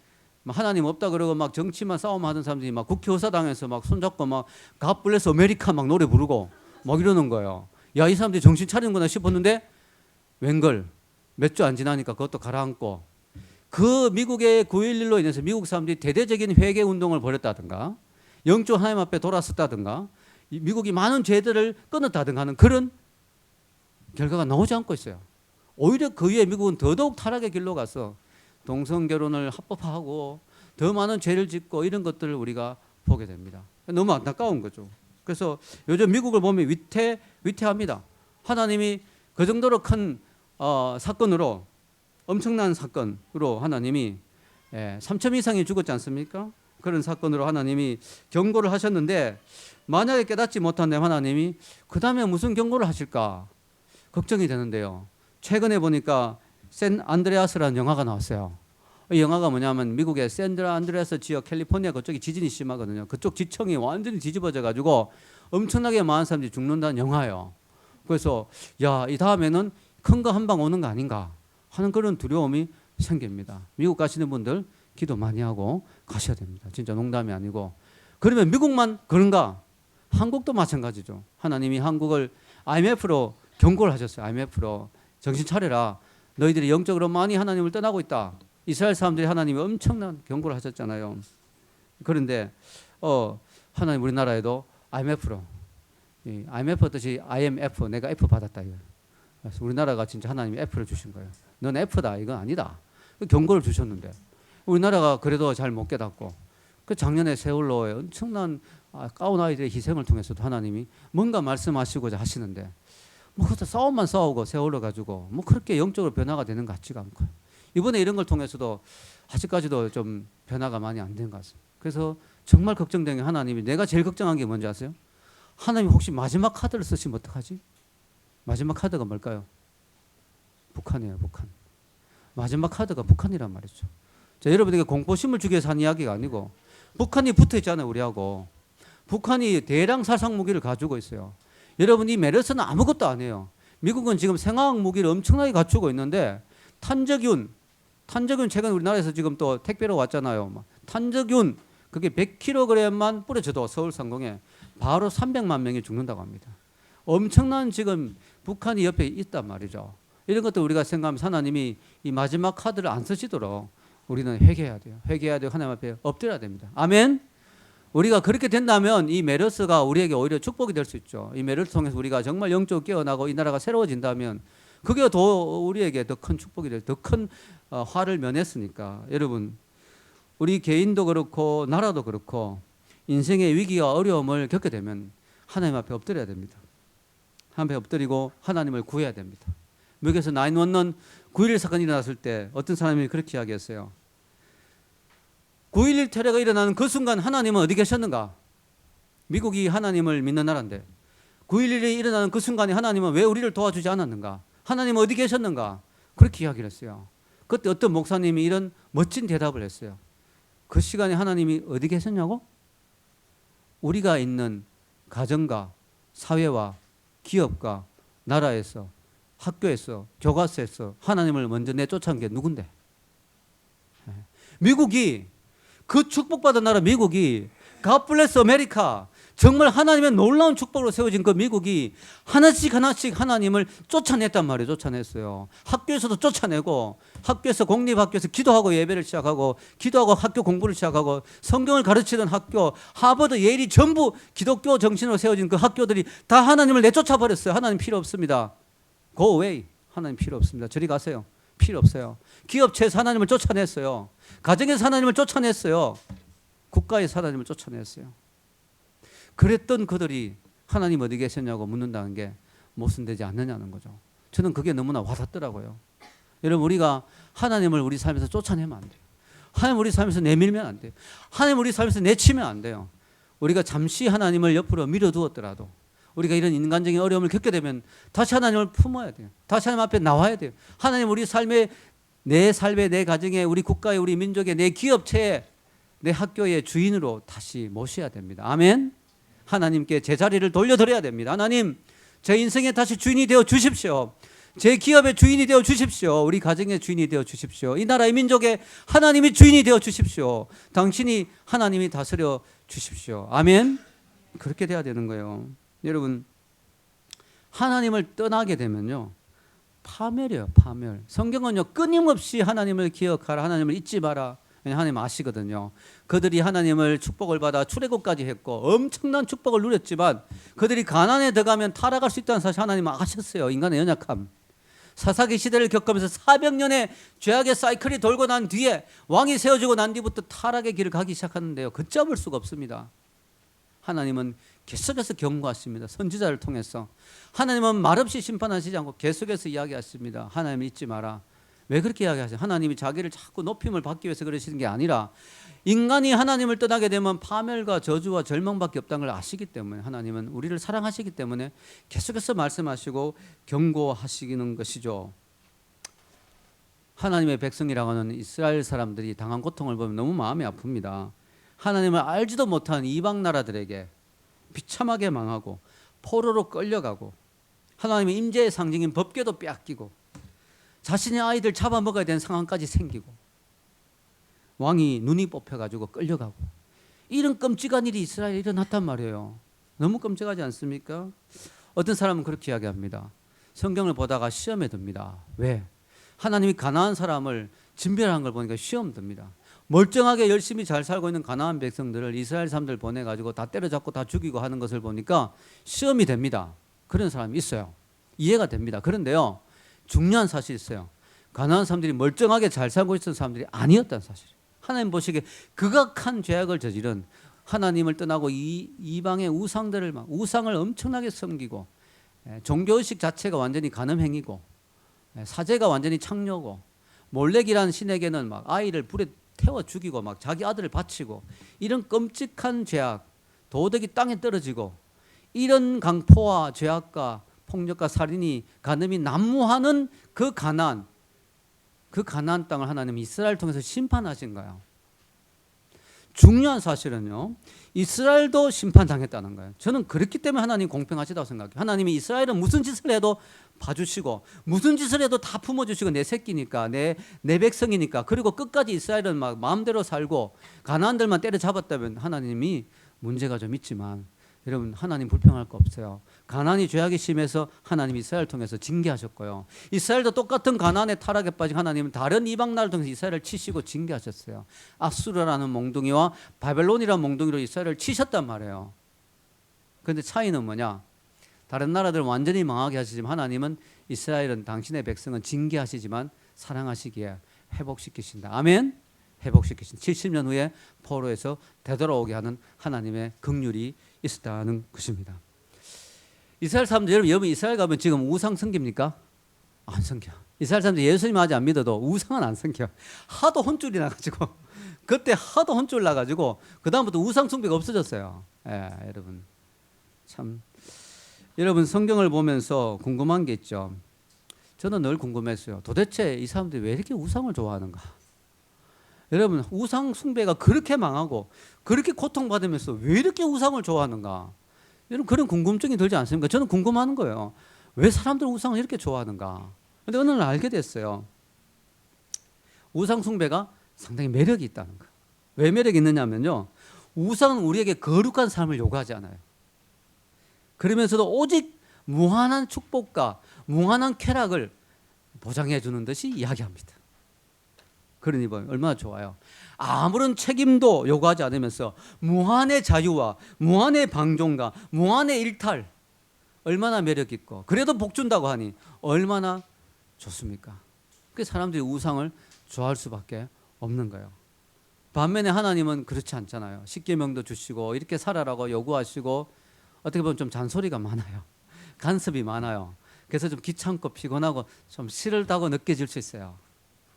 하나님 없다 그러고 막 정치만 싸움하던 사람들이 막 국회의사당에서 막 손잡고 막 God bless America 막 노래 부르고 막 이러는 거예요. 야, 이 사람들이 정신 차리는구나 싶었는데 웬걸 몇 주 안 지나니까 그것도 가라앉고 그 미국의 9.11로 인해서 미국 사람들이 대대적인 회개 운동을 벌였다든가 영적 하나님 앞에 돌아섰다든가 미국이 많은 죄들을 끊었다든가 하는 그런 결과가 나오지 않고 있어요. 오히려 그 위에 미국은 더더욱 타락의 길로 가서 동성결혼을 합법화하고 더 많은 죄를 짓고 이런 것들을 우리가 보게 됩니다. 너무 안타까운 거죠. 그래서 요즘 미국을 보면 위태합니다. 하나님이 그 정도로 큰 사건으로 엄청난 사건으로 하나님이 3천 이상이 죽었지 않습니까? 그런 사건으로 하나님이 경고를 하셨는데 만약에 깨닫지 못한다면 하나님이 그 다음에 무슨 경고를 하실까 걱정이 되는데요. 최근에 보니까 샌 안드레아스라는 영화가 나왔어요. 이 영화가 뭐냐면 미국의 샌 안드레아스 지역 캘리포니아 그쪽이 지진이 심하거든요. 그쪽 지청이 완전히 뒤집어져 가지고 엄청나게 많은 사람들이 죽는다는 영화예요. 그래서 야, 이 다음에는 큰 거 한 방 오는 거 아닌가 하는 그런 두려움이 생깁니다. 미국 가시는 분들 기도 많이 하고 가셔야 됩니다. 진짜 농담이 아니고. 그러면 미국만 그런가? 한국도 마찬가지죠. 하나님이 한국을 IMF로 경고를 하셨어요. IMF로 정신 차려라. 너희들이 영적으로 많이 하나님을 떠나고 있다. 이스라엘 사람들이 하나님이 엄청난 경고를 하셨잖아요. 그런데 하나님 우리나라에도 IMF로 IMF 뜻이 IMF 내가 F 받았다 이거. 그래서 우리나라가 진짜 하나님이 F를 주신 거예요. 넌 F다 이건 아니다. 경고를 주셨는데 우리나라가 그래도 잘 못 깨닫고 그 작년에 세월호에 엄청난 까운 아이들의 희생을 통해서도 하나님이 뭔가 말씀하시고자 하시는데 뭐 그것도 싸움만 싸우고 세월호 가지고 뭐 그렇게 영적으로 변화가 되는 것 같지가 않고 이번에 이런 걸 통해서도 아직까지도 좀 변화가 많이 안 된 것 같습니다. 그래서 정말 걱정되는 게 하나님이 내가 제일 걱정한 게 뭔지 아세요? 하나님이 혹시 마지막 카드를 쓰시면 어떡하지? 마지막 카드가 뭘까요? 북한이에요. 북한. 마지막 카드가 북한이란 말이죠. 자, 여러분에게 공포심을 주기 위해서 한 이야기가 아니고 북한이 붙어 있잖아요. 우리하고. 북한이 대량 살상 무기를 가지고 있어요. 여러분 이 메르스는 아무것도 안 해요. 미국은 지금 생화학 무기를 엄청나게 갖추고 있는데 탄저균 최근 우리나라에서 지금 또 택배로 왔잖아요. 탄저균 그게 100kg만 뿌려져도 서울 상공에 바로 300만 명이 죽는다고 합니다. 엄청난 지금 북한이 옆에 있단 말이죠. 이런 것도 우리가 생각하면 하나님이 이 마지막 카드를 안 쓰시도록 우리는 회개해야 돼요. 회개해야 되고 하나님 앞에 엎드려야 됩니다. 아멘. 우리가 그렇게 된다면 이 메르스가 우리에게 오히려 축복이 될 수 있죠. 이 메르스 통해서 우리가 정말 영적으로 깨어나고 이 나라가 새로워진다면 그게 더 우리에게 더 큰 축복이 될, 더 큰 화를 면했으니까 여러분 우리 개인도 그렇고 나라도 그렇고 인생의 위기와 어려움을 겪게 되면 하나님 앞에 엎드려야 됩니다. 하나님 앞에 엎드리고 하나님을 구해야 됩니다. 미국에서 911 9.11 사건이 일어났을 때 어떤 사람이 그렇게 이야기했어요. 9.11 테러가 일어나는 그 순간 하나님은 어디 계셨는가? 미국이 하나님을 믿는 나라인데 9.11이 일어나는 그 순간에 하나님은 왜 우리를 도와주지 않았는가? 하나님은 어디 계셨는가? 그렇게 이야기를 했어요. 그때 어떤 목사님이 이런 멋진 대답을 했어요. 그 시간에 하나님이 어디 계셨냐고? 우리가 있는 가정과 사회와 기업과 나라에서 학교에서 교과서에서 하나님을 먼저 내쫓은 게 누군데? 미국이 그 축복받은 나라 미국이 God bless America 정말 하나님의 놀라운 축복으로 세워진 그 미국이 하나씩 하나님을 쫓아냈단 말이에요. 쫓아냈어요. 학교에서도 쫓아내고 학교에서 공립학교에서 기도하고 예배를 시작하고 기도하고 학교 공부를 시작하고 성경을 가르치던 학교 하버드 예일이 전부 기독교 정신으로 세워진 그 학교들이 다 하나님을 내쫓아 버렸어요. 하나님 필요 없습니다. Go away. 하나님 필요 없습니다. 저리 가세요. 필요 없어요. 기업체에서 하나님을 쫓아냈어요. 가정에서 하나님을 쫓아냈어요. 국가에서 하나님을 쫓아냈어요. 그랬던 그들이 하나님 어디 계셨냐고 묻는다는 게 모순되지 않느냐는 거죠. 저는 그게 너무나 와닿더라고요. 여러분 우리가 하나님을 우리 삶에서 쫓아내면 안 돼요. 하나님 우리 삶에서 내밀면 안 돼요. 하나님 우리 삶에서 내치면 안 돼요. 우리가 잠시 하나님을 옆으로 밀어두었더라도 우리가 이런 인간적인 어려움을 겪게 되면 다시 하나님을 품어야 돼요. 다시 하나님 앞에 나와야 돼요. 하나님 우리 삶에 내 삶에 내 가정에 우리 국가에 우리 민족에 내 기업체에 내 학교의 주인으로 다시 모셔야 됩니다. 아멘. 하나님께 제자리를 돌려드려야 됩니다. 하나님 제 인생에 다시 주인이 되어 주십시오. 제 기업의 주인이 되어 주십시오. 우리 가정의 주인이 되어 주십시오. 이 나라의 민족의 하나님이 주인이 되어 주십시오. 당신이 하나님이 다스려 주십시오. 아멘. 그렇게 돼야 되는 거예요. 여러분 하나님을 떠나게 되면요 파멸이에요. 파멸. 성경은요 끊임없이 하나님을 기억하라, 하나님을 잊지 마라. 하나님 아시거든요. 그들이 하나님을 축복을 받아 출애굽까지 했고 엄청난 축복을 누렸지만 그들이 가나안에 들어가면 타락할 수 있다는 사실 하나님 아셨어요. 인간의 연약함. 사사기 시대를 겪으면서 400년의 죄악의 사이클이 돌고 난 뒤에 왕이 세워지고 난 뒤부터 타락의 길을 가기 시작하는데요. 걷잡을 수가 없습니다. 하나님은 계속해서 경고하십니다. 선지자를 통해서. 하나님은 말없이 심판하시지 않고 계속해서 이야기하십니다. 하나님 잊지 마라. 왜 그렇게 이야기하세요? 하나님이 자기를 자꾸 높임을 받기 위해서 그러시는 게 아니라 인간이 하나님을 떠나게 되면 파멸과 저주와 절망밖에 없다는 걸 아시기 때문에 하나님은 우리를 사랑하시기 때문에 계속해서 말씀하시고 경고하시는 것이죠. 하나님의 백성이라고 하는 이스라엘 사람들이 당한 고통을 보면 너무 마음이 아픕니다. 하나님을 알지도 못한 이방 나라들에게 비참하게 망하고 포로로 끌려가고 하나님의 임재의 상징인 법궤도 빼앗기고 자신의 아이들 잡아먹어야 되는 상황까지 생기고 왕이 눈이 뽑혀가지고 끌려가고 이런 끔찍한 일이 이스라엘에 일어났단 말이에요. 너무 끔찍하지 않습니까? 어떤 사람은 그렇게 이야기합니다. 성경을 보다가 시험에 듭니다. 왜? 하나님이 가나안 사람을 진멸한 걸 보니까 시험 듭니다. 멀쩡하게 열심히 잘 살고 있는 가나안 백성들을 이스라엘 사람들 보내가지고 다 때려잡고 다 죽이고 하는 것을 보니까 시험이 됩니다. 그런 사람이 있어요. 이해가 됩니다. 그런데요, 중요한 사실이 있어요. 가나안 사람들이 멀쩡하게 잘 살고 있었던 사람들이 아니었다는 사실. 하나님 보시기에 극악한 죄악을 저지른, 하나님을 떠나고 이방의 우상들을 우상을 엄청나게 섬기고, 종교의식 자체가 완전히 간음행위고, 사제가 완전히 창녀고, 몰렉이라는 신에게는 막 아이를 불에 태워 죽이고 막 자기 아들을 바치고, 이런 끔찍한 죄악, 도덕이 땅에 떨어지고, 이런 강포와 죄악과 폭력과 살인이 간음이 난무하는 그 가나안 땅을 하나님이 이스라엘 통해서 심판하신 거예요. 중요한 사실은요, 이스라엘도 심판당했다는 거예요. 저는 그렇기 때문에 하나님 공평하시다고 생각해요. 하나님이 이스라엘은 무슨 짓을 해도 봐주시고, 무슨 짓을 해도 다 품어주시고, 내 새끼니까, 내 백성이니까, 그리고 끝까지 이스라엘은 막 마음대로 살고 가나안들만 때려잡았다면 하나님이 문제가 좀 있지만, 여러분, 하나님 불평할 거 없어요. 가나안이 죄악이 심해서 하나님이 이스라엘 통해서 징계하셨고요. 이스라엘도 똑같은 가나안의 타락에 빠진 하나님은 다른 이방 나라를 통해서 이스라엘을 치시고 징계하셨어요. 아수르라는 몽둥이와 바벨론이라는 몽둥이로 이스라엘을 치셨단 말이에요. 그런데 차이는 뭐냐? 다른 나라들은 완전히 망하게 하시지만 하나님은 이스라엘은 당신의 백성은 징계하시지만 사랑하시기에 회복시키신다. 아멘? 회복시키신다. 70년 후에 포로에서 되돌아오게 하는 하나님의 긍휼이 있었다는 것입니다. 이스라엘 사람들, 여러분 이스라엘 가면 지금 우상 섬깁니까? 안 섬겨. 이스라엘 사람들 예수님 아직 안 믿어도 우상은 안 섬겨. 하도 혼쭐이 나가지고 그때 하도 혼쭐 나가지고 그 다음부터 우상 숭배가 없어졌어요. 여러분 참, 여러분 성경을 보면서 궁금한 게 있죠. 저는 늘 궁금했어요. 도대체 이 사람들이 왜 이렇게 우상을 좋아하는가? 여러분, 우상 숭배가 그렇게 망하고 그렇게 고통받으면서 왜 이렇게 우상을 좋아하는가? 여러분, 그런 궁금증이 들지 않습니까? 저는 궁금한 거예요. 왜 사람들은 우상을 이렇게 좋아하는가? 그런데 어느 날 알게 됐어요. 우상 숭배가 상당히 매력이 있다는 거예요. 왜 매력이 있느냐면요, 우상은 우리에게 거룩한 삶을 요구하지 않아요. 그러면서도 오직 무한한 축복과 무한한 쾌락을 보장해 주는 듯이 이야기합니다. 그러니 얼마나 좋아요. 아무런 책임도 요구하지 않으면서 무한의 자유와 무한의 방종과 무한의 일탈, 얼마나 매력 있고, 그래도 복 준다고 하니 얼마나 좋습니까? 그 사람들이 우상을 좋아할 수밖에 없는 거예요. 반면에 하나님은 그렇지 않잖아요. 십계명도 주시고 이렇게 살아라고 요구하시고, 어떻게 보면 좀 잔소리가 많아요. 간섭이 많아요. 그래서 좀 귀찮고 피곤하고 좀 싫다고 느껴질 수 있어요.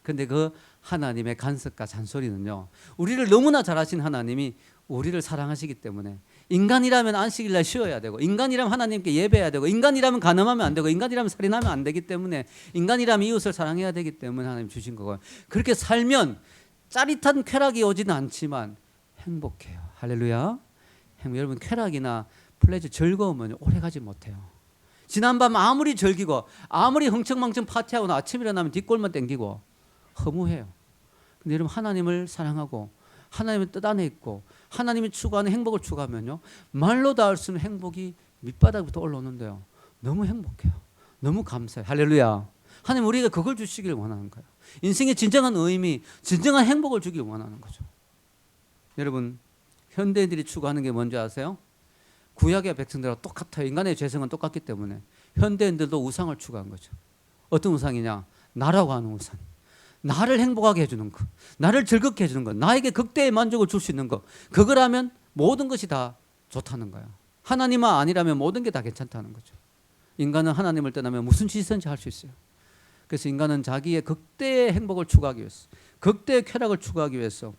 근데 그 하나님의 간섭과 잔소리는요, 우리를 너무나 잘 아신 하나님이 우리를 사랑하시기 때문에, 인간이라면 안식일날 쉬어야 되고, 인간이라면 하나님께 예배해야 되고, 인간이라면 간음하면 안 되고, 인간이라면 살인하면 안 되기 때문에, 인간이라면 이웃을 사랑해야 되기 때문에 하나님 주신 거고요. 그렇게 살면 짜릿한 쾌락이 오지는 않지만 행복해요. 할렐루야. 여러분, 쾌락이나 플레저, 즐거움은 오래가지 못해요. 지난밤 아무리 즐기고 아무리 흥청망청 파티하고 아침 일어나면 뒷골만 땡기고 허무해요. 근데 여러분, 하나님을 사랑하고 하나님의 뜻 안에 있고 하나님이 추구하는 행복을 추구하면요, 말로 닿을 수 없는 행복이 밑바닥부터 올라오는데요, 너무 행복해요. 너무 감사해요. 할렐루야. 하나님 우리가 그걸 주시기를 원하는 거예요. 인생의 진정한 의미, 진정한 행복을 주기를 원하는 거죠. 여러분, 현대인들이 추구하는 게 뭔지 아세요? 구약의 백성들과 똑같아요. 인간의 죄성은 똑같기 때문에 현대인들도 우상을 추구한 거죠. 어떤 우상이냐? 나라고 하는 우상. 나를 행복하게 해주는 것, 나를 즐겁게 해주는 것, 나에게 극대의 만족을 줄 수 있는 것, 그걸 하면 모든 것이 다 좋다는 거예요. 하나님만 아니라면 모든 게 다 괜찮다는 거죠. 인간은 하나님을 떠나면 무슨 짓이든지 할 수 있어요. 그래서 인간은 자기의 극대의 행복을 추구하기 위해서, 극대의 쾌락을 추구하기 위해서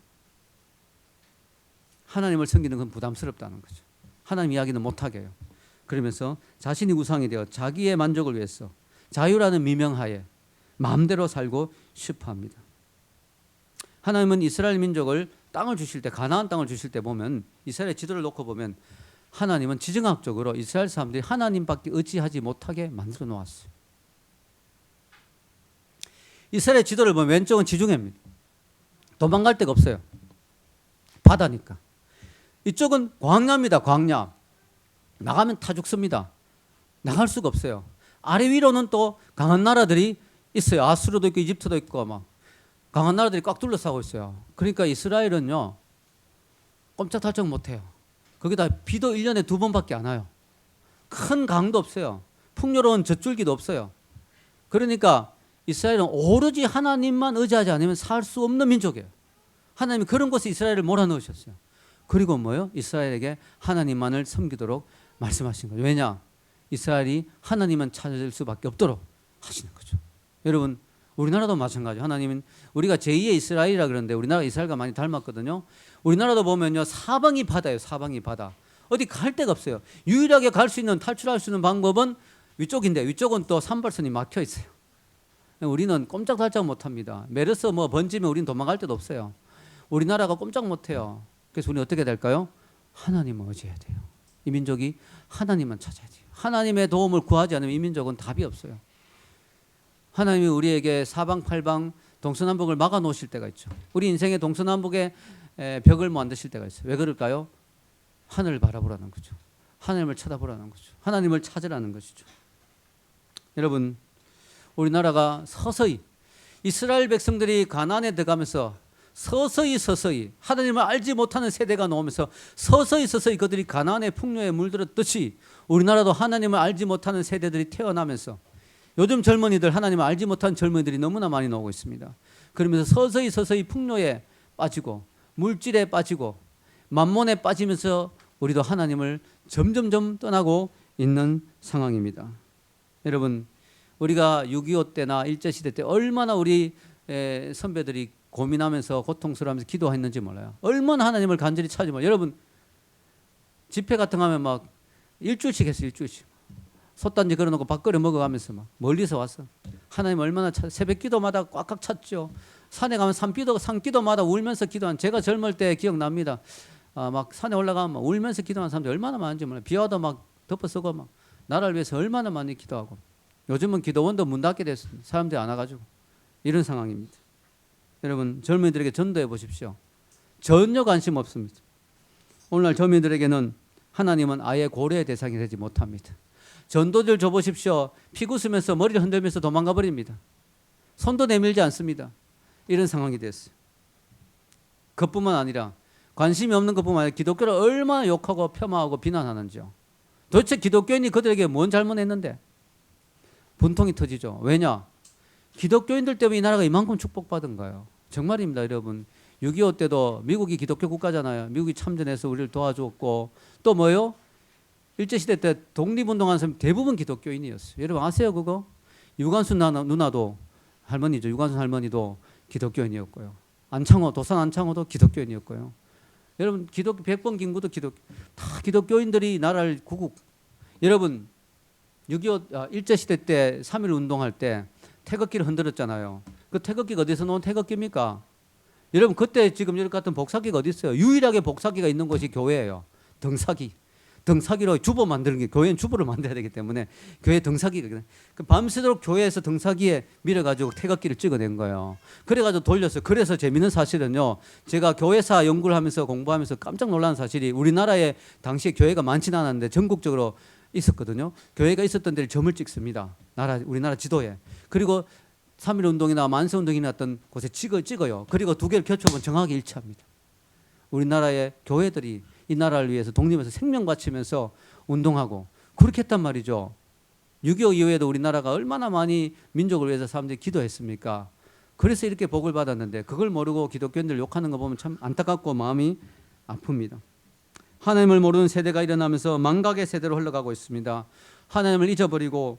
하나님을 섬기는 건 부담스럽다는 거죠. 하나님 이야기는 못하게 해요. 그러면서 자신이 우상이 되어 자기의 만족을 위해서 자유라는 미명하에 마음대로 살고 싶어 합니다. 하나님은 이스라엘 민족을 땅을 주실 때, 가나안 땅을 주실 때 보면, 이스라엘의 지도를 놓고 보면 하나님은 지정학적으로 이스라엘 사람들이 하나님밖에 의지하지 못하게 만들어 놓았어요. 이스라엘 지도를 보면 왼쪽은 지중해입니다. 도망갈 데가 없어요. 바다니까. 이쪽은 광야입니다. 광야. 나가면 다 죽습니다. 나갈 수가 없어요. 아래 위로는 또 강한 나라들이 있어요. 아수르도 있고 이집트도 있고 막 강한 나라들이 꽉 둘러싸고 있어요. 그러니까 이스라엘은요 꼼짝달짝 못해요. 거기다 비도 1년에 2번밖에 안 와요. 큰 강도 없어요. 풍요로운 젖줄기도 없어요. 그러니까 이스라엘은 오로지 하나님만 의지하지 않으면 살 수 없는 민족이에요. 하나님이 그런 곳에 이스라엘을 몰아넣으셨어요. 그리고 뭐요? 이스라엘에게 하나님만을 섬기도록 말씀하신 거죠. 왜냐? 이스라엘이 하나님만 찾을 수밖에 없도록 하시는 거죠. 여러분 우리나라도 마찬가지예요. 하나님은 우리가 제2의 이스라엘이라 그러는데 우리나라 이스라엘과 많이 닮았거든요. 우리나라도 보면요 사방이 바다예요. 사방이 바다. 어디 갈 데가 없어요. 유일하게 갈 수 있는 탈출할 수 있는 방법은 위쪽인데 위쪽은 또 산발선이 막혀 있어요. 우리는 꼼짝달짝 못합니다. 메르스 뭐 번지면 우리는 도망갈 데도 없어요. 우리나라가 꼼짝 못해요. 그래서 우리는 어떻게 될까요? 하나님을 의지해야 돼요. 이 민족이 하나님만 찾아야 돼요. 하나님의 도움을 구하지 않으면 이 민족은 답이 없어요. 하나님이 우리에게 사방팔방 동서남북을 막아 놓으실 때가 있죠. 우리 인생의 동서남북에 벽을 만드실 때가 있어요. 왜 그럴까요? 하늘을 바라보라는 거죠. 하나님을 쳐다보라는 거죠. 하나님을 찾으라는 것이죠. 여러분 우리나라가 서서히 이스라엘 백성들이 가나안에 들어가면서 서서히 하나님을 알지 못하는 세대가 나오면서 서서히 그들이 가나안의 풍요에 물들었듯이 우리나라도 하나님을 알지 못하는 세대들이 태어나면서 요즘 젊은이들 하나님을 알지 못한 젊은이들이 너무나 많이 나오고 있습니다. 그러면서 서서히 풍요에 빠지고 물질에 빠지고 만몬에 빠지면서 우리도 하나님을 점점 떠나고 있는 상황입니다. 여러분 우리가 6.25 때나 일제시대 때 얼마나 우리 선배들이 고민하면서 고통스러워하면서 기도했는지 몰라요. 얼마나 하나님을 간절히 찾지 몰라요. 여러분 집회 같은 거 하면 막 일주일씩 했어요. 일주일씩. 솥단지 걸어놓고 밥 끓여 먹어가면서 막 멀리서 왔어. 하나님 얼마나 새벽 기도마다 꽉꽉 찼죠. 산에 가면 산기도마다 울면서 기도한 제가 젊을 때 기억납니다. 막 산에 올라가면 막 울면서 기도하는 사람들이 얼마나 많은지 몰라요. 비 와도 막 덮어쓰고 막 나라를 위해서 얼마나 많이 기도하고 요즘은 기도원도 문 닫게 됐습니다. 사람들이 안 와가지고 이런 상황입니다. 여러분 젊은이들에게 전도해 보십시오. 전혀 관심 없습니다. 오늘날 젊은이들에게는 하나님은 아예 고려의 대상이 되지 못합니다. 전도들 줘보십시오. 피구 쓰면서 머리를 흔들면서 도망가 버립니다. 손도 내밀지 않습니다. 이런 상황이 됐어요. 그뿐만 아니라 관심이 없는 것뿐만 아니라 기독교를 얼마나 욕하고 폄하하고 비난하는지요. 도대체 기독교인이 그들에게 뭔 잘못했는데 분통이 터지죠. 왜냐? 기독교인들 때문에 이 나라가 이만큼 축복받은 거예요. 정말입니다, 여러분. 6.25 때도 미국이 기독교 국가잖아요. 미국이 참전해서 우리를 도와줬고 또 뭐요? 일제시대 때 독립운동하는 사람 대부분 기독교인이었어요. 여러분 아세요 그거? 유관순 누나도 할머니죠. 유관순 할머니도 기독교인이었고요. 도산 안창호도 기독교인이었고요. 여러분 백범 김구도 다 기독교인들이 나라를 여러분 6.25 일제시대 때 3.1 운동할 때 태극기를 흔들었잖아요. 그 태극기가 어디서 나온 태극기입니까? 여러분 그때 지금 이렇게 같은 복사기가 어디 있어요? 유일하게 복사기가 있는 곳이 교회예요. 등사기로 주보 만드는 게 교회는 주보를 만들어야 되기 때문에 교회 등사기가 밤새도록 교회에서 등사기에 밀어가지고 태극기를 찍어낸 거예요. 그래가지고 돌렸어요. 그래서 재밌는 사실은요. 제가 교회사 연구를 하면서 공부하면서 깜짝 놀란 사실이 우리나라에 당시에 교회가 많지는 않았는데 전국적으로 있었거든요. 교회가 있었던 데를 점을 찍습니다. 우리나라 지도에. 그리고 3.1 운동이나 만세 운동이 났던 곳에 찍어요. 그리고 두 개를 겹쳐보면 정확히 일치합니다. 우리나라의 교회들이 이 나라를 위해서 독립해서 생명 바치면서 운동하고 그렇게 했단 말이죠. 6.25 이후에도 우리나라가 얼마나 많이 민족을 위해서 사람들이 기도했습니까? 그래서 이렇게 복을 받았는데 그걸 모르고 기독교인들 욕하는 거 보면 참 안타깝고 마음이 아픕니다. 하나님을 모르는 세대가 일어나면서 망각의 세대로 흘러가고 있습니다. 하나님을 잊어버리고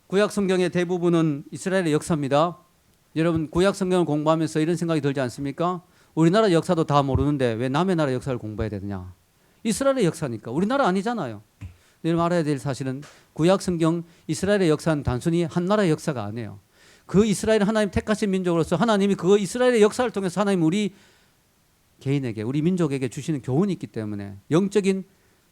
구약 성경의 대부분은 이스라엘의 역사입니다. 여러분 구약 성경을 공부하면서 이런 생각이 들지 않습니까? 우리나라 역사도 다 모르는데 왜 남의 나라 역사를 공부해야 되느냐? 이스라엘의 역사니까. 우리나라 아니잖아요. 여러분 알아야 될 사실은 구약 성경 이스라엘의 역사는 단순히 한 나라의 역사가 아니에요. 그 이스라엘 하나님 택하신 민족으로서 하나님이 그 이스라엘의 역사를 통해서 하나님 우리 개인에게 우리 민족에게 주시는 교훈이 있기 때문에 영적인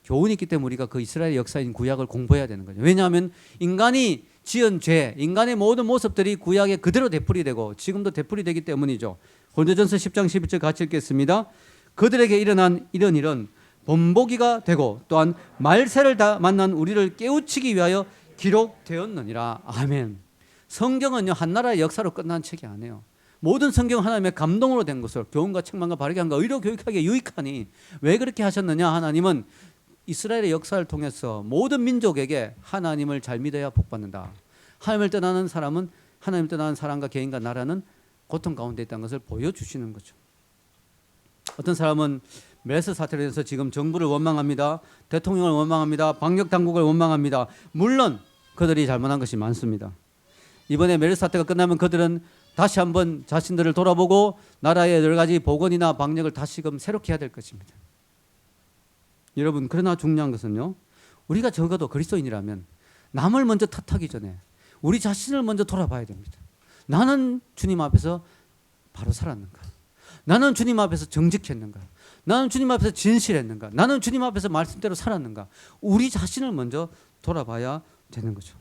교훈이 있기 때문에 우리가 그 이스라엘의 역사인 구약을 공부해야 되는 거죠. 왜냐하면 인간이 지은 죄, 인간의 모든 모습들이 구약에 그대로 되풀이되고 지금도 되풀이되기 때문이죠. 고린도전서 10장 11절 같이 읽겠습니다. 그들에게 일어난 이런 일은 본보기가 되고 또한 말세를 다 만난 우리를 깨우치기 위하여 기록되었느니라. 아멘. 성경은요, 한 나라의 역사로 끝난 책이 아니에요. 모든 성경 하나님의 감동으로 된 것을 교훈과 책망과 바르게 한가 의로 교육하기에 유익하니 왜 그렇게 하셨느냐? 하나님은 이스라엘의 역사를 통해서 모든 민족에게 하나님을 잘 믿어야 복받는다. 하나님을 떠나는 사람은 하나님 떠나는 사람과 개인과 나라는 고통 가운데 있다는 것을 보여주시는 거죠. 어떤 사람은 메르스 사태로 인해서 지금 정부를 원망합니다. 대통령을 원망합니다. 방역 당국을 원망합니다. 물론 그들이 잘못한 것이 많습니다. 이번에 메르스 사태가 끝나면 그들은 다시 한번 자신들을 돌아보고 나라의 여러 가지 보건이나 방역을 다시금 새롭게 해야 될 것입니다. 여러분, 그러나 중요한 것은요, 우리가 적어도 그리스도인이라면 남을 먼저 탓하기 전에 우리 자신을 먼저 돌아봐야 됩니다. 나는 주님 앞에서 바로 살았는가? 나는 주님 앞에서 정직했는가? 나는 주님 앞에서 진실했는가? 나는 주님 앞에서 말씀대로 살았는가? 우리 자신을 먼저 돌아봐야 되는 거죠.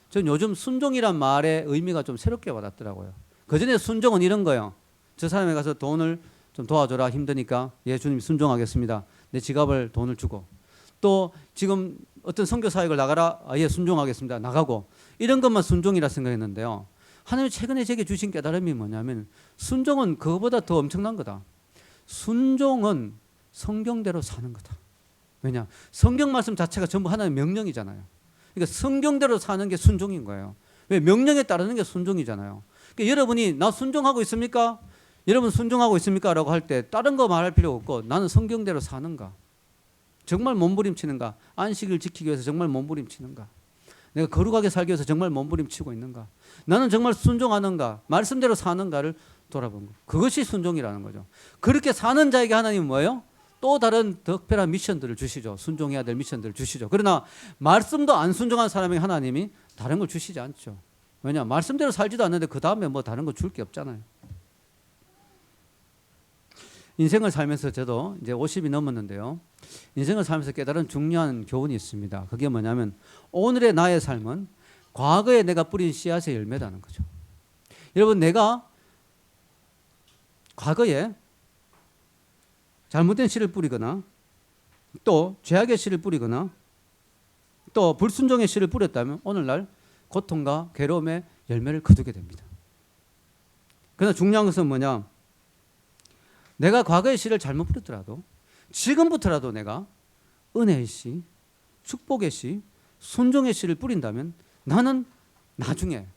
전 요즘 순종이란 말의 의미가 좀 새롭게 와닿더라고요. 그전에 순종은 이런 거예요. 저 사람에 가서 돈을 좀 도와줘라, 힘드니까. 예, 주님 순종하겠습니다. 내 지갑을 돈을 주고. 또 지금 어떤 선교 사역을 나가라. 예, 순종하겠습니다. 나가고. 이런 것만 순종이라 생각했는데요. 하나님이 최근에 제게 주신 깨달음이 뭐냐면 순종은 그거보다 더 엄청난 거다. 순종은 성경대로 사는 거다. 왜냐? 성경 말씀 자체가 전부 하나님의 명령이잖아요. 그러니까 성경대로 사는 게 순종인 거예요. 왜? 명령에 따르는 게 순종이잖아요. 그러니까 여러분이 나 순종하고 있습니까? 여러분 순종하고 있습니까? 라고 할 때 다른 거 말할 필요 없고 나는 성경대로 사는가? 정말 몸부림치는가? 안식을 지키기 위해서 정말 몸부림치는가? 내가 거룩하게 살기 위해서 정말 몸부림치고 있는가? 나는 정말 순종하는가? 말씀대로 사는가를 돌아본 거. 그것이 순종이라는 거죠. 그렇게 사는 자에게 하나님은 뭐예요? 또 다른 특별한 미션들을 주시죠. 순종해야 될 미션들을 주시죠. 그러나 말씀도 안 순종한 사람에게 하나님이 다른 걸 주시지 않죠. 왜냐? 말씀대로 살지도 않는데 그 다음에 뭐 다른 거 줄 게 없잖아요. 인생을 살면서 저도 이제 50이 넘었는데요. 인생을 살면서 깨달은 중요한 교훈이 있습니다. 그게 뭐냐면 오늘의 나의 삶은 과거에 내가 뿌린 씨앗의 열매라는 거죠. 여러분, 내가 과거에 잘못된 씨를 뿌리거나 또 죄악의 씨를 뿌리거나 또 불순종의 씨를 뿌렸다면 오늘날 고통과 괴로움의 열매를 거두게 됩니다. 그러나 중요한 것은 뭐냐? 내가 과거의 씨를 잘못 뿌렸더라도 지금부터라도 내가 은혜의 씨, 축복의 씨, 순종의 씨를 뿌린다면 나는 나중에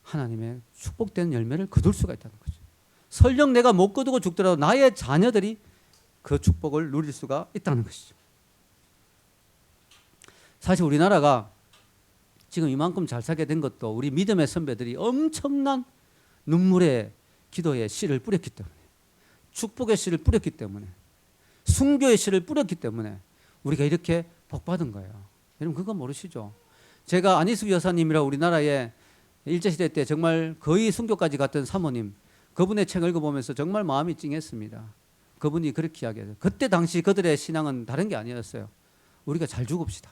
하나님의 축복된 열매를 거둘 수가 있다는 거죠. 설령 내가 못 거두고 죽더라도 나의 자녀들이 그 축복을 누릴 수가 있다는 것이죠. 사실 우리나라가 지금 이만큼 잘 살게 된 것도 우리 믿음의 선배들이 엄청난 눈물의 기도의 씨를 뿌렸기 때문에, 축복의 씨를 뿌렸기 때문에, 순교의 씨를 뿌렸기 때문에 우리가 이렇게 복받은 거예요. 여러분 그거 모르시죠? 제가 안희숙 여사님이라 우리나라에 일제시대 때 정말 거의 순교까지 갔던 사모님, 그분의 책 읽어보면서 정말 마음이 찡했습니다. 그분이 그렇게 이야기해요. 그때 당시 그들의 신앙은 다른 게 아니었어요. 우리가 잘 죽읍시다.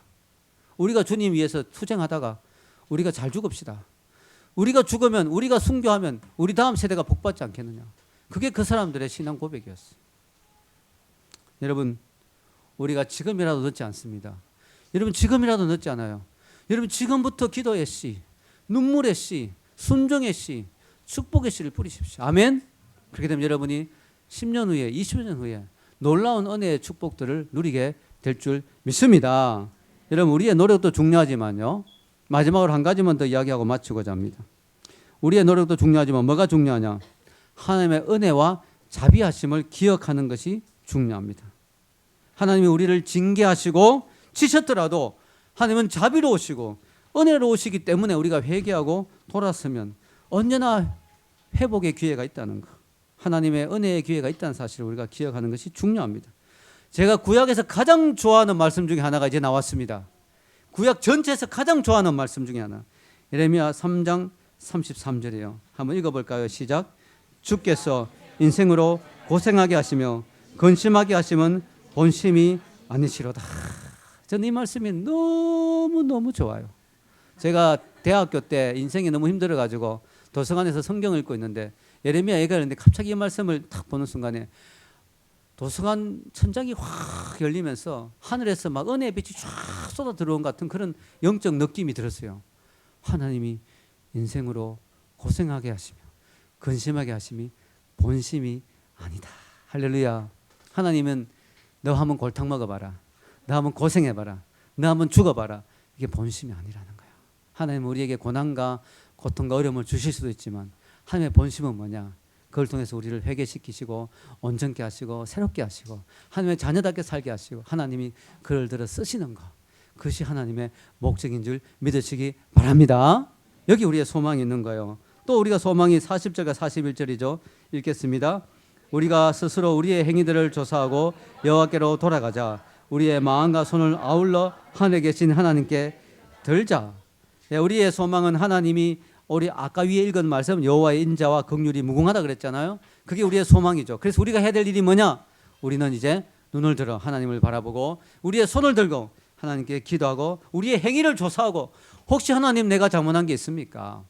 우리가 주님 위해서 투쟁하다가 우리가 잘 죽읍시다. 우리가 죽으면, 우리가 순교하면 우리 다음 세대가 복받지 않겠느냐. 그게 그 사람들의 신앙 고백이었어요. 여러분, 우리가 지금이라도 늦지 않습니다. 여러분 지금이라도 늦지 않아요. 여러분 지금부터 기도의 씨, 눈물의 씨, 순종의 씨, 축복의 씨를 뿌리십시오. 아멘. 그렇게 되면 여러분이 10년 후에, 20년 후에 놀라운 은혜의 축복들을 누리게 될 줄 믿습니다. 여러분 우리의 노력도 중요하지만요, 마지막으로 한 가지만 더 이야기하고 마치고자 합니다. 우리의 노력도 중요하지만 뭐가 중요하냐? 하나님의 은혜와 자비하심을 기억하는 것이 중요합니다. 하나님이 우리를 징계하시고 치셨더라도 하나님은 자비로우시고 은혜로우시기 때문에 우리가 회개하고 돌아서면 언제나 회복의 기회가 있다는 것, 하나님의 은혜의 기회가 있다는 사실을 우리가 기억하는 것이 중요합니다. 제가 구약에서 가장 좋아하는 말씀 중에 하나가 이제 나왔습니다. 구약 전체에서 가장 좋아하는 말씀 중에 하나, 예레미야 3장 33절이에요. 한번 읽어볼까요? 시작. 주께서 인생으로 고생하게 하시며 근심하게 하심은 본심이 아니시로다. 저는 이 말씀이 너무너무 좋아요. 제가 대학교 때 인생이 너무 힘들어가지고 도서관에서 성경을 읽고 있는데 예레미야 얘기가 있는데 갑자기 이 말씀을 딱 보는 순간에 도서관 천장이 확 열리면서 하늘에서 막 은혜의 빛이 쫙 쏟아 들어온 같은 그런 영적 느낌이 들었어요. 하나님이 인생으로 고생하게 하시며 근심하게 하심이 본심이 아니다. 할렐루야. 하나님은 너 한번 골탕 먹어봐라, 너 한번 고생해봐라, 너 한번 죽어봐라, 이게 본심이 아니라는 거야. 하나님은 우리에게 고난과 고통과 어려움을 주실 수도 있지만 하나님의 본심은 뭐냐? 그걸 통해서 우리를 회개시키시고 온전케 하시고 새롭게 하시고 하나님의 자녀답게 살게 하시고 하나님이 그를 들어 쓰시는 것, 그것이 하나님의 목적인 줄 믿으시기 바랍니다. 여기 우리의 소망이 있는 거예요. 또 우리가 소망이 40절과 41절이죠. 읽겠습니다. 우리가 스스로 우리의 행위들을 조사하고 여호와께로 돌아가자. 우리의 마음과 손을 아울러 하늘에 계신 하나님께 들자. 우리의 소망은 하나님이, 우리 아까 위에 읽은 말씀 여호와의 인자와 긍휼이 무궁하다 그랬잖아요. 그게 우리의 소망이죠. 그래서 우리가 해야 될 일이 뭐냐? 우리는 이제 눈을 들어 하나님을 바라보고 우리의 손을 들고 하나님께 기도하고 우리의 행위를 조사하고, 혹시 하나님 내가 잘못한 게 있습니까?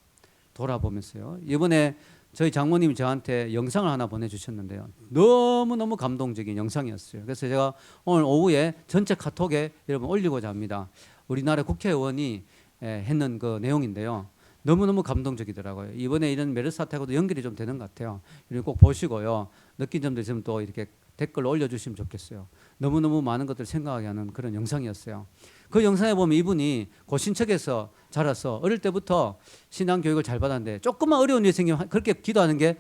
돌아보면서요. 이번에 저희 장모님이 저한테 영상을 하나 보내주셨는데요. 너무너무 감동적인 영상이었어요. 그래서 제가 오늘 오후에 전체 카톡에 여러분 올리고자 합니다. 우리나라 국회의원이 했는 그 내용인데요. 너무너무 감동적이더라고요. 이번에 이런 메르스 사태하고도 연결이 좀 되는 것 같아요. 꼭 보시고요. 느낀 점도 있으면 또 이렇게 댓글로 올려주시면 좋겠어요. 너무너무 많은 것들을 생각하게 하는 그런 영상이었어요. 그 영상에 보면 이분이 고신척에서 자라서 어릴 때부터 신앙 교육을 잘 받았는데 조금만 어려운 일이 생기면 그렇게 기도하는 게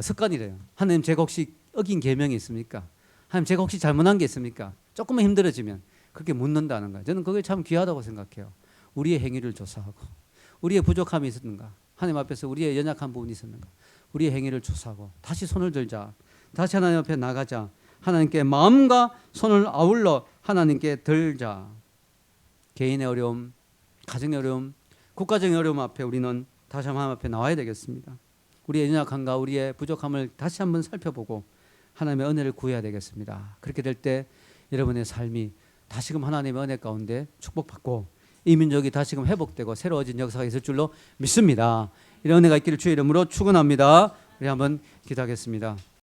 습관이래요. 하나님, 제가 혹시 어긴 계명이 있습니까? 하나님, 제가 혹시 잘못한 게 있습니까? 조금만 힘들어지면 그렇게 묻는다는 거예요. 저는 그게 참 귀하다고 생각해요. 우리의 행위를 조사하고 우리의 부족함이 있었는가, 하나님 앞에서 우리의 연약한 부분이 있었는가, 우리의 행위를 조사하고 다시 손을 들자, 다시 하나님 앞에 나가자, 하나님께 마음과 손을 아울러 하나님께 들자. 개인의 어려움, 가정의 어려움, 국가적인 어려움 앞에 우리는 다시 한번 하나님 앞에 나와야 되겠습니다. 우리의 연약함과 우리의 부족함을 다시 한번 살펴보고 하나님의 은혜를 구해야 되겠습니다. 그렇게 될 때 여러분의 삶이 다시금 하나님의 은혜 가운데 축복받고 이 민족이 다시금 회복되고 새로워진 역사가 있을 줄로 믿습니다. 이런 은혜가 있기를 주의 이름으로 축원합니다. 우리 한번 기도하겠습니다.